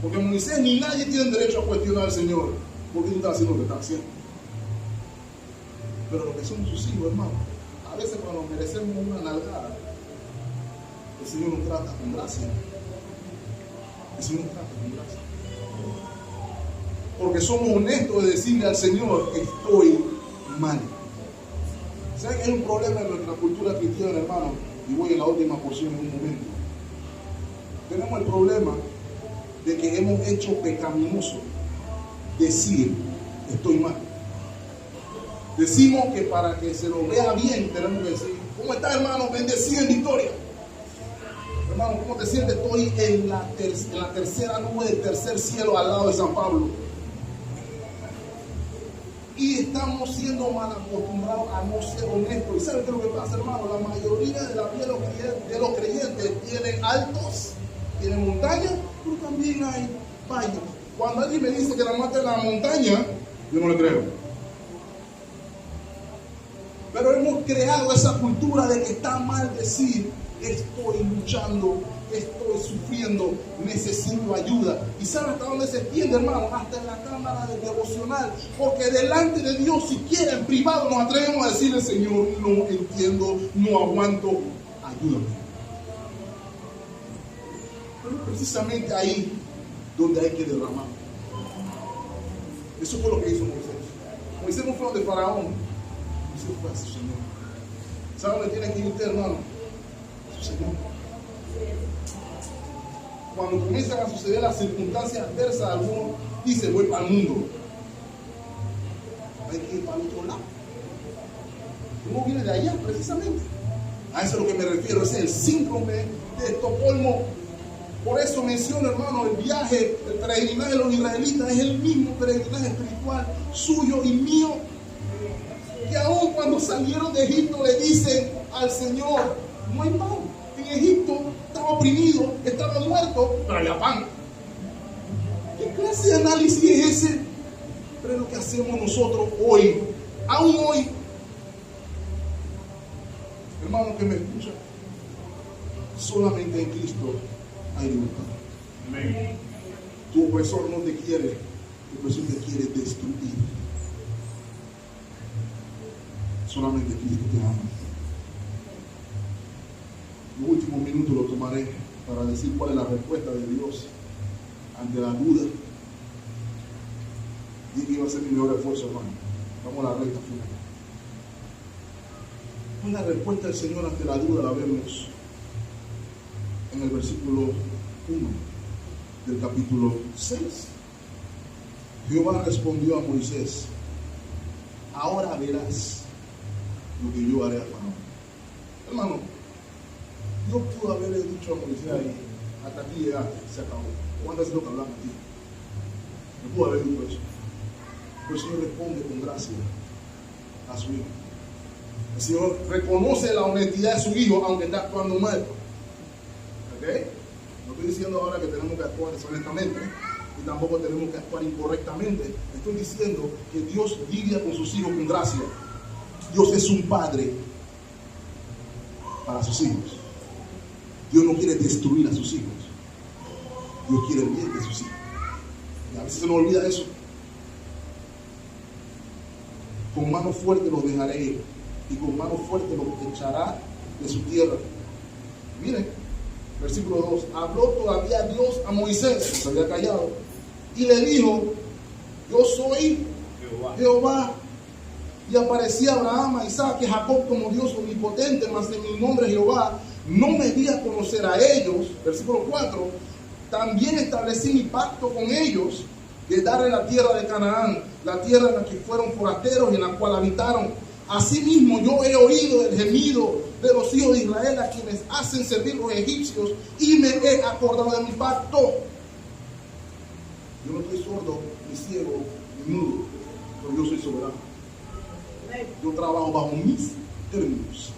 Porque Moisés ni nadie tiene derecho a cuestionar al Señor porque tú estás haciendo lo que está haciendo. Pero lo que somos sus hijos, hermano, a veces cuando merecemos una nalgada, el Señor nos trata con gracia. El Señor nos trata con gracia. Porque somos honestos de decirle al Señor, estoy mal. ¿Saben que hay un problema en nuestra cultura cristiana, hermano? Y voy en la última porción en un momento. Tenemos el problema de que hemos hecho pecaminoso decir, estoy mal. Decimos que para que se lo vea bien tenemos que decir, ¿cómo está, hermano? Bendecido en victoria. Hermano, ¿cómo te sientes? Estoy en la tercera nube del tercer cielo al lado de San Pablo. Y estamos siendo mal acostumbrados a no ser honestos. ¿Y saben qué es lo que pasa, hermano? La mayoría de la vida de los creyentes tienen altos, tienen montañas, pero también hay valles. Cuando alguien me dice que la mata en la montaña, yo no le creo. Pero hemos creado esa cultura de que está mal decir, estoy luchando, estoy sufriendo, necesito ayuda. ¿Y saben hasta dónde se extiende, hermano? Hasta en la cámara del devocional. Porque delante de Dios, siquiera en privado, nos atrevemos a decirle, Señor, no entiendo, no aguanto, ayúdame. Pero precisamente ahí donde hay que derramar. Eso fue lo que hizo Moisés. Moisés no fue donde Faraón. Moisés fue a su Señor. ¿Sabe dónde tiene que ir usted, hermano? A su Señor. Cuando comienzan a suceder las circunstancias adversas, algunos dicen, voy para el mundo. Hay que ir para el otro lado. Uno viene de allá, precisamente. A eso es a lo que me refiero. Ese es el síndrome de Estocolmo. Por eso menciono, hermano, el viaje, el peregrinaje de los israelitas es el mismo peregrinaje espiritual suyo y mío. Que aún cuando salieron de Egipto le dicen al Señor, no hay pan. En Egipto estaba oprimido, estaba muerto, pero había pan. ¿Qué clase de análisis es ese? Pero es lo que hacemos nosotros hoy, aún hoy. Hermano que me escucha, solamente en Cristo hay libertad. Amén. Tu opresor no te quiere, tu opresor te quiere destruir. Solamente Cristo te ama. Los últimos minutos lo tomaré para decir cuál es la respuesta de Dios ante la duda. Dije que iba a ser mi mejor esfuerzo, hermano. Vamos a la recta final. ¿Cuál es la respuesta del Señor ante la duda? La vemos en el versículo 1 del capítulo 6. Jehová respondió a Moisés, ahora verás lo que yo haré a Faraón. Hermano, Dios pudo haberle dicho a Moisés ahí, hasta aquí llegaste, se acabó. ¿Cuántas es lo que hablamos aquí? No pudo haber dicho eso. Pero el Señor responde con gracia a su hijo. El Señor reconoce la honestidad de su hijo, aunque está actuando mal. ¿Ok? No estoy diciendo ahora que tenemos que actuar deshonestamente, y tampoco tenemos que actuar incorrectamente. Estoy diciendo que Dios lidia con sus hijos con gracia. Dios es un padre para sus hijos. Dios no quiere destruir a sus hijos. Dios quiere el bien de sus hijos. Y a veces se nos olvida eso. Con mano fuerte los dejaré ir y con mano fuerte los echará de su tierra. Miren, versículo 2. Habló todavía Dios a Moisés, que se había callado, y le dijo: yo soy Jehová. Y aparecía Abraham, a Isaac y a Jacob como Dios omnipotente, mas en mi nombre Jehová no me di a conocer a ellos. Versículo 4. También establecí mi pacto con ellos, de darle la tierra de Canaán, la tierra en la que fueron forasteros y en la cual habitaron. Asimismo yo he oído el gemido de los hijos de Israel, a quienes hacen servir los egipcios, y me he acordado de mi pacto. Yo no estoy sordo, ni ciego, ni mudo, pero yo soy soberano. Yo trabajo bajo mis términos.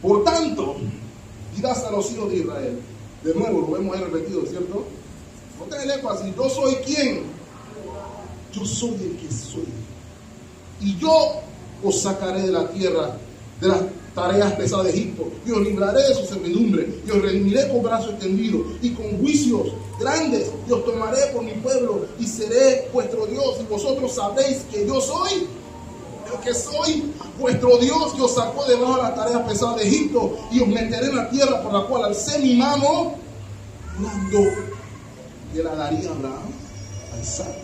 Por tanto, dirás a los hijos de Israel, de nuevo lo vemos ahí repetido, ¿cierto? No te lejos así. Yo soy ¿quién? Yo soy el que soy. Y yo os sacaré de la tierra, de las tareas pesadas de Egipto, y os libraré de su servidumbre, y os redimiré con brazo extendido y con juicios grandes, y os tomaré por mi pueblo, y seré vuestro Dios, y vosotros sabréis que yo soy el que soy vuestro Dios, que os sacó debajo de las tareas pesadas de Egipto, y os meteré en la tierra por la cual alcé mi mano, jurando que la daría a Abraham, a Isaac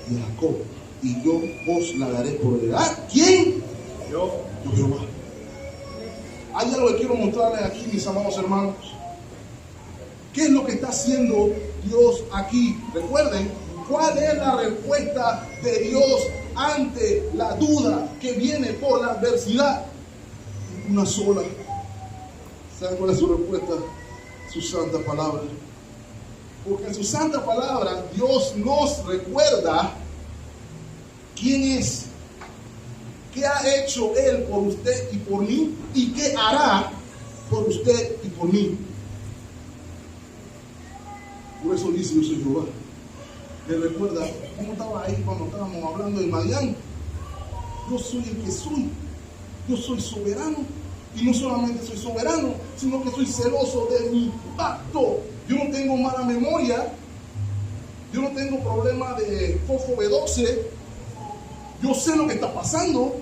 y a Jacob, y yo os la daré por heredad. ¿Quién? Yo Jehová. Hay algo que quiero mostrarles aquí, mis amados hermanos. ¿Qué es lo que está haciendo Dios aquí? Recuerden, ¿cuál es la respuesta de Dios ante la duda que viene por la adversidad? Una sola. ¿Saben cuál es su respuesta? Su santa palabra. Porque en su santa palabra Dios nos recuerda quién es, qué ha hecho Él por usted y por mí, y qué hará por usted y por mí. Por eso dice: yo soy Jehová. ¿Le recuerda cómo estaba ahí cuando estábamos hablando de Madián? Yo soy el que soy. Yo soy soberano. Y no solamente soy soberano, sino que soy celoso de mi pacto. Yo no tengo mala memoria. Yo no tengo problema de fofo B12. Yo sé lo que está pasando.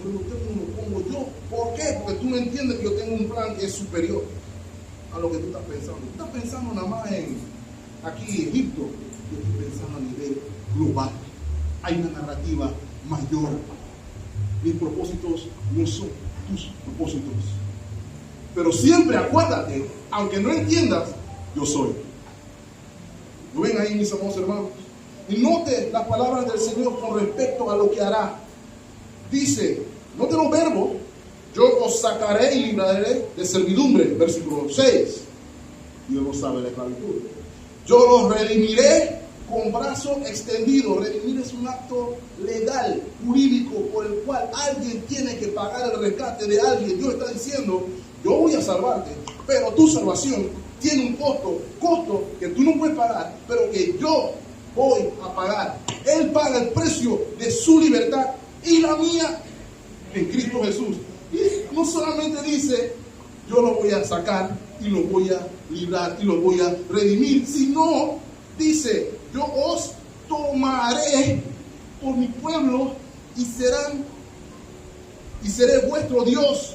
Pero usted no lo pongo yo. ¿Por qué? Porque tú no entiendes que yo tengo un plan que es superior a lo que tú estás pensando. Tú estás pensando nada más en aquí en Egipto. Yo estoy pensando a nivel global. Hay una narrativa mayor. Mis propósitos no son tus propósitos. Pero siempre acuérdate, aunque no entiendas, yo soy. ¿Lo ven ahí, mis amados hermanos? Y note las palabras del Señor con respecto a lo que hará. Dice, note los verbos: yo os sacaré y libraré de servidumbre. Versículo 6. Dios no sabe la esclavitud. Yo los redimiré con brazo extendido. Redimir es un acto legal, jurídico, por el cual alguien tiene que pagar el rescate de alguien. Dios está diciendo: yo voy a salvarte, pero tu salvación tiene un costo que tú no puedes pagar, pero que yo voy a pagar. Él paga el precio de su libertad y la mía en Cristo Jesús. Y no solamente dice: yo lo voy a sacar y lo voy a librar y lo voy a redimir, sino dice: yo os tomaré por mi pueblo y seré vuestro Dios.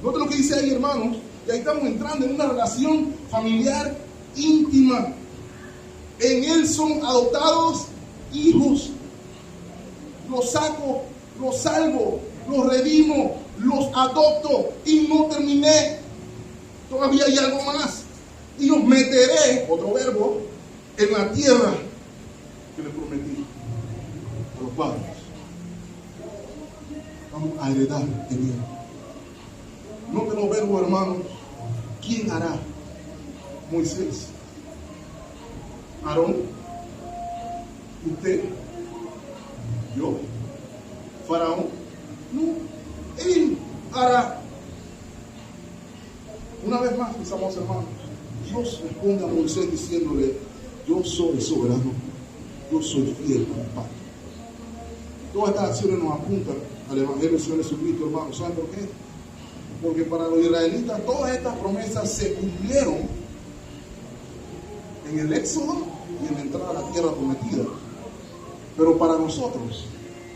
Note lo que dice ahí, hermanos, y ahí estamos entrando en una relación familiar íntima. En Él son adoptados hijos. Los saco, los salvo, los redimo, los adopto, y no terminé. Todavía hay algo más. Y os meteré, otro verbo, en la tierra que les prometí a los padres. Vamos a heredar en Él. No te los verbos, hermanos. ¿Quién hará? Moisés. Aarón. Usted. Yo. Faraón. No. Él hará. Una vez más, mis amados hermanos, Dios responde a Moisés diciéndole: yo soy soberano, yo soy fiel a mi pacto. Todas estas acciones nos apuntan al Evangelio del Señor Jesucristo, hermanos. ¿Saben por qué? Porque para los israelitas todas estas promesas se cumplieron en el Éxodo y en la entrada a la tierra prometida. Pero para nosotros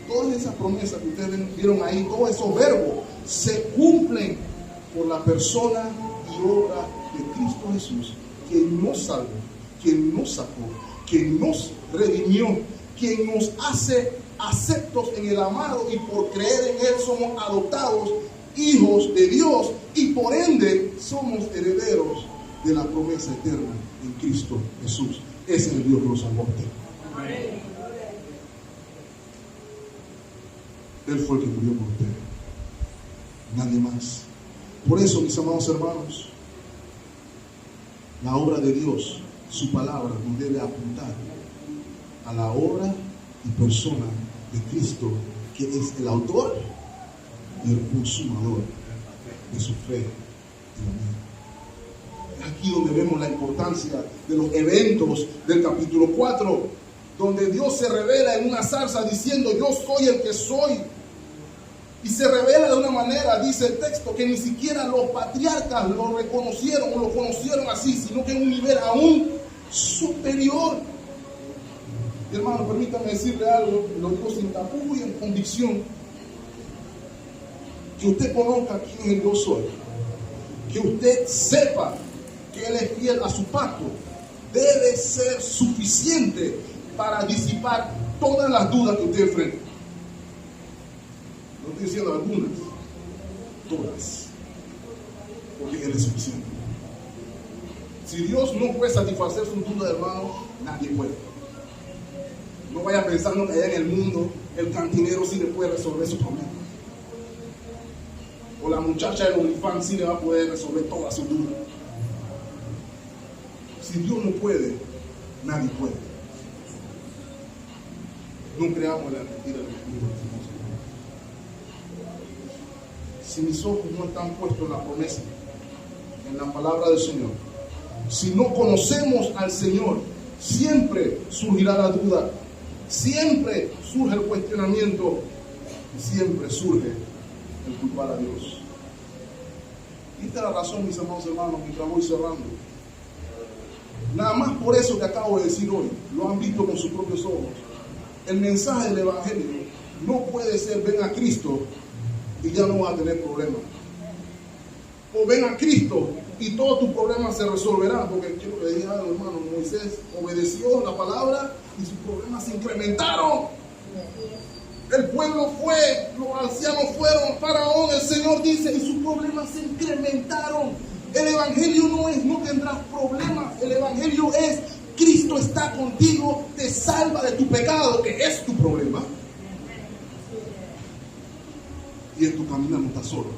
todas esas promesas que ustedes vieron ahí, todos esos verbos, se cumplen por la persona y obra de Cristo Jesús, quien nos salvó, quien nos sacó, quien nos redimió, quien nos hace aceptos en el amado, y por creer en Él somos adoptados hijos de Dios, y por ende somos herederos de la promesa eterna en Cristo Jesús. Ese es el Dios que nos salvó. Él fue el que murió por ustedes, nadie más. Por eso, mis amados hermanos, la obra de Dios, su palabra, nos debe apuntar a la obra y persona de Cristo, que es el autor y el consumador de su fe y la vida. Es aquí donde vemos la importancia de los eventos del capítulo 4, donde Dios se revela en una zarza diciendo: yo soy el que soy. Y se revela de una manera, dice el texto, que ni siquiera los patriarcas lo reconocieron o lo conocieron así, sino que en un nivel aún superior. Y hermano, permítame decirle algo, lo digo sin tapujos y en convicción: que usted conozca quién yo soy, que usted sepa que Él es fiel a su pacto, debe ser suficiente para disipar todas las dudas que usted enfrenta. No estoy diciendo algunas, todas, porque Él es suficiente. Si Dios no puede satisfacer sus dudas, hermano, nadie puede. No vaya pensando que allá en el mundo el cantinero sí le puede resolver su problema, o la muchacha del OnlyFans sí le va a poder resolver todas sus dudas. Si Dios no puede, nadie puede. No creamos la mentira del mundo. Si mis ojos no están puestos en la promesa, en la palabra del Señor, si no conocemos al Señor, siempre surgirá la duda, siempre surge el cuestionamiento, y siempre surge el culpar a Dios. Y esta es la razón, mis amados hermanos, mientras voy cerrando. Nada más por eso que acabo de decir hoy, lo han visto con sus propios ojos. El mensaje del Evangelio no puede ser: ven a Cristo y ya no vas a tener problemas. O ven a Cristo y todos tus problemas se resolverán. Porque quiero que le diga algo, hermano: Moisés obedeció la palabra y sus problemas se incrementaron. El pueblo fue, los ancianos fueron, Faraón, el Señor dice, y sus problemas se incrementaron. El Evangelio no es: no tendrás problemas. El Evangelio es: Cristo está contigo, te salva de tu pecado, que es tu problema. Y en tu camino no estás solo,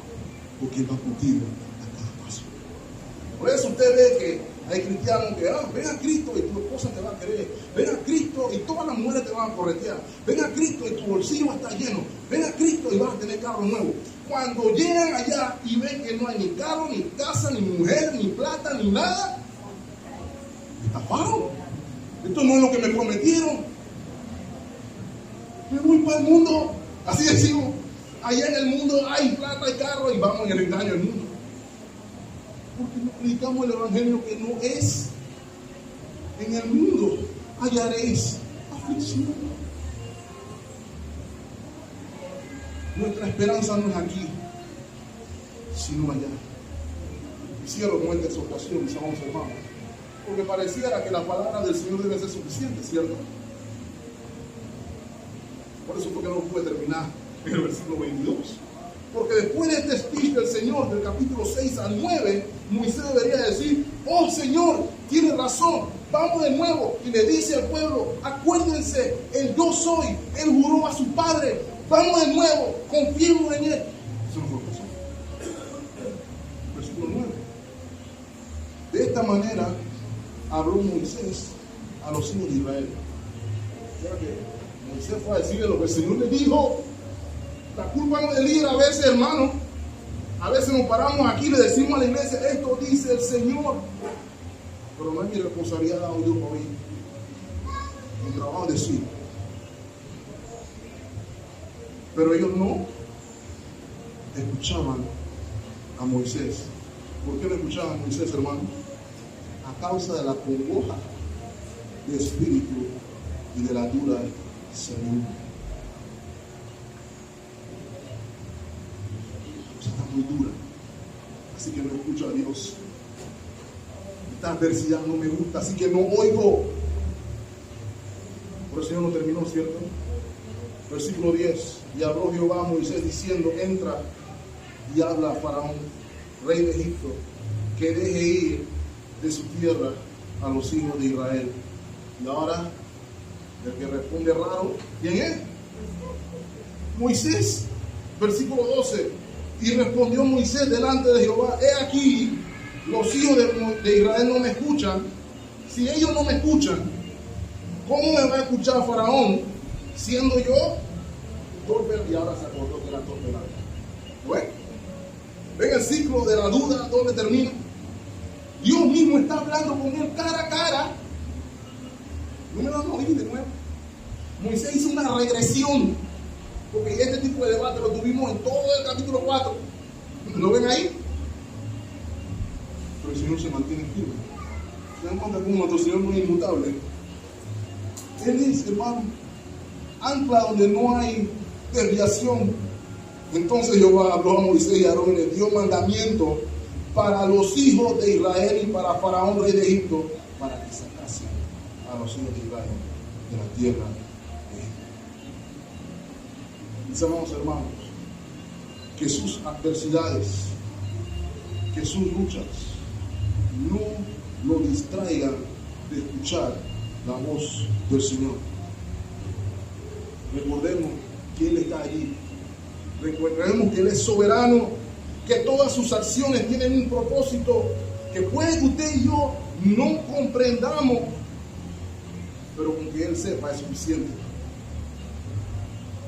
porque Él va contigo a cada paso. Por eso usted ve que hay cristianos que: ven a Cristo y tu esposa te va a querer. Ven a Cristo y todas las mujeres te van a corretear. Ven a Cristo y tu bolsillo va a estar lleno. Ven a Cristo y vas a tener carro nuevo. Cuando llegan allá y ven que no hay ni carro, ni casa, ni mujer, ni plata, ni nada, me estafaron. Esto no es lo que me prometieron. Me voy para el mundo. Así decimos: allá en el mundo hay plata, hay carro, y vamos en el engaño del mundo. Porque no predicamos el Evangelio, que no es: en el mundo hallaréis aflicción. Nuestra esperanza no es aquí, sino allá. Cierro con esta exhortación, mis amados hermanos, porque pareciera que la palabra del Señor debe ser suficiente, ¿cierto? Por eso fue que no pude terminar en el versículo 22. Porque después de este speech del Señor, del capítulo 6 al 9, Moisés debería decir: oh Señor, tienes razón, vamos de nuevo. Y le dice al pueblo: acuérdense, el yo soy, Él juró a su padre, vamos de nuevo, confiemos en Él. Eso no fue lo que pasó. Versículo 9. De esta manera habló Moisés a los hijos de Israel. O sea que Moisés fue a decirle lo que el Señor le dijo. La culpa no es del líder a veces, hermano. A veces nos paramos aquí y le decimos a la iglesia: esto dice el Señor. Pero no es mi responsabilidad dar Dios por mí. Mi trabajo es decir. Pero ellos no escuchaban a Moisés. ¿Por qué no escuchaban a Moisés, hermano? A causa de la congoja de espíritu y de la dura servidumbre. así que no escucho a Dios. Esta adversidad no me gusta, así que no oigo. Pero el Señor no terminó, ¿cierto? Versículo 10. Y habló Jehová a Moisés diciendo: entra y habla a Faraón, rey de Egipto, que deje ir de su tierra a los hijos de Israel. Y ahora, el que responde raro, ¿quién es? Moisés. Versículo 12. Y respondió Moisés delante de Jehová: he aquí, los hijos de Israel no me escuchan. Si ellos no me escuchan, ¿cómo me va a escuchar Faraón, siendo yo torpe? Y ahora se acordó que era torpe. Bueno, ven el ciclo de la duda, ¿dónde termina? Dios mismo está hablando con él cara a cara. No me van a oír de nuevo. Moisés hizo una regresión, porque este tipo de debate lo tuvimos en todo el capítulo 4. ¿Lo ven ahí? Pero el Señor se mantiene firme. ¿Se dan cuenta cómo nuestro Señor no es inmutable? Él es, hermano, ancla donde no hay desviación. Entonces Jehová habló a Moisés y a Aarón y les dio mandamiento para los hijos de Israel y para Faraón, rey de Egipto, para que sacasen a los hijos de Israel de la tierra de Egipto. Mis amados hermanos, que sus adversidades, que sus luchas no lo distraigan de escuchar la voz del Señor. Recordemos que Él está allí. Recordemos que Él es soberano, que todas sus acciones tienen un propósito que puede que usted y yo no comprendamos, pero con que Él sepa es suficiente.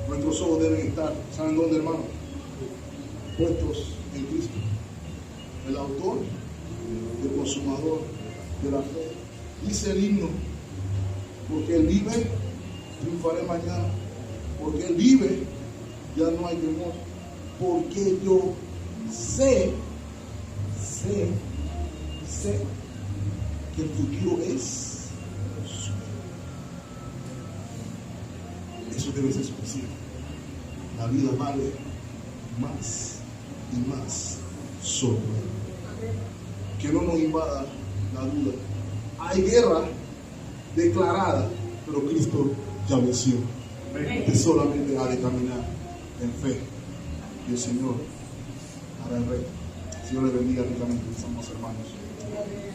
Nuestros ojos deben estar, ¿saben dónde, hermano? Puestos en Cristo, el autor, el consumador de la fe. Dice el himno: porque Él vive, triunfaré mañana. Porque Él vive, ya no hay temor. Porque yo sé que el futuro es suyo. Eso debe ser suficiente. La vida vale más y más sobre Él. Que no nos invada la duda. Hay guerra declarada, pero Cristo ya venció. Usted solamente ha de caminar en fe, y el Señor hará el resto. Señor le bendiga ricamente, mis amados hermanos.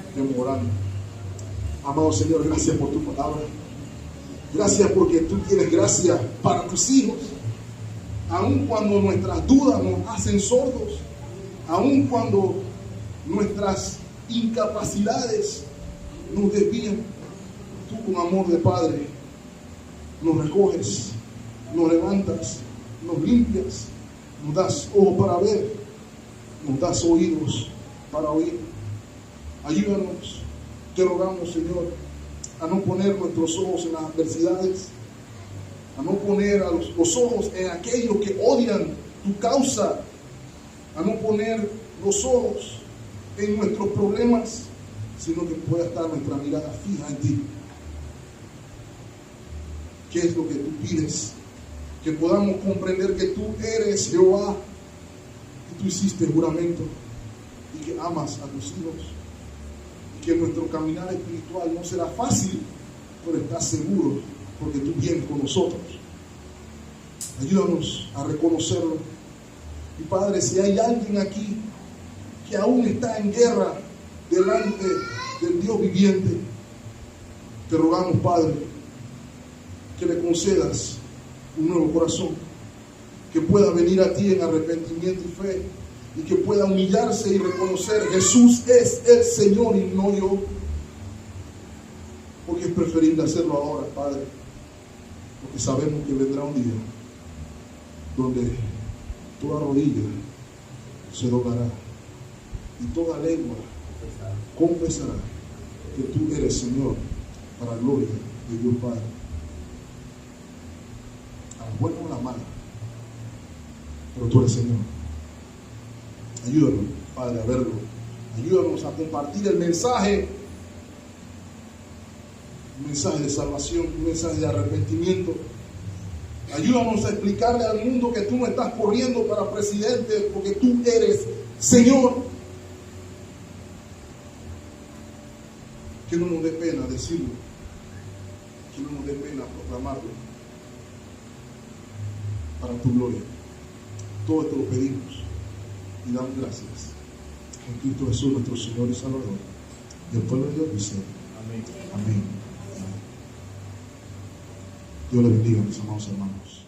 Estemos orando. Amado Señor, gracias por tu palabra. Gracias porque tú tienes gracia para tus hijos. Aun cuando nuestras dudas nos hacen sordos, aun cuando nuestras incapacidades nos desvían, tú con amor de Padre nos recoges, nos levantas, nos limpias, nos das ojos para ver, nos das oídos para oír. Ayúdanos, te rogamos, Señor, a no poner nuestros ojos en las adversidades, a no poner los ojos en aquellos que odian tu causa, a no poner los ojos en nuestros problemas, sino que pueda estar nuestra mirada fija en ti. ¿Qué es lo que tú pides? Que podamos comprender que tú eres Jehová, y tú hiciste juramento, y que amas a tus hijos, y que nuestro caminar espiritual no será fácil, pero estás seguro, porque tú vienes con nosotros. Ayúdanos a reconocerlo. Y Padre, si hay alguien aquí que aún está en guerra delante del Dios viviente, te rogamos, Padre, que le concedas un nuevo corazón, que pueda venir a ti en arrepentimiento y fe, y que pueda humillarse y reconocer: Jesús es el Señor y no yo. Porque es preferible hacerlo ahora, Padre, porque sabemos que vendrá un día donde toda rodilla se doblará y toda lengua confesará que tú eres Señor, para la gloria de Dios Padre. A la buena o a la mala, pero tú eres Señor. Ayúdanos, Padre, a verlo. Ayúdanos a compartir el mensaje, un mensaje de salvación, un mensaje de arrepentimiento. Ayúdanos a explicarle al mundo que tú no estás corriendo para presidente, porque tú eres Señor, Que no nos dé pena decirlo, que no nos dé pena proclamarlo, para tu gloria. Todo esto lo pedimos y damos gracias en Cristo Jesús, nuestro Señor y Salvador. Y el pueblo de Dios dice amén. Amén. Dios les bendiga, mis amados hermanos.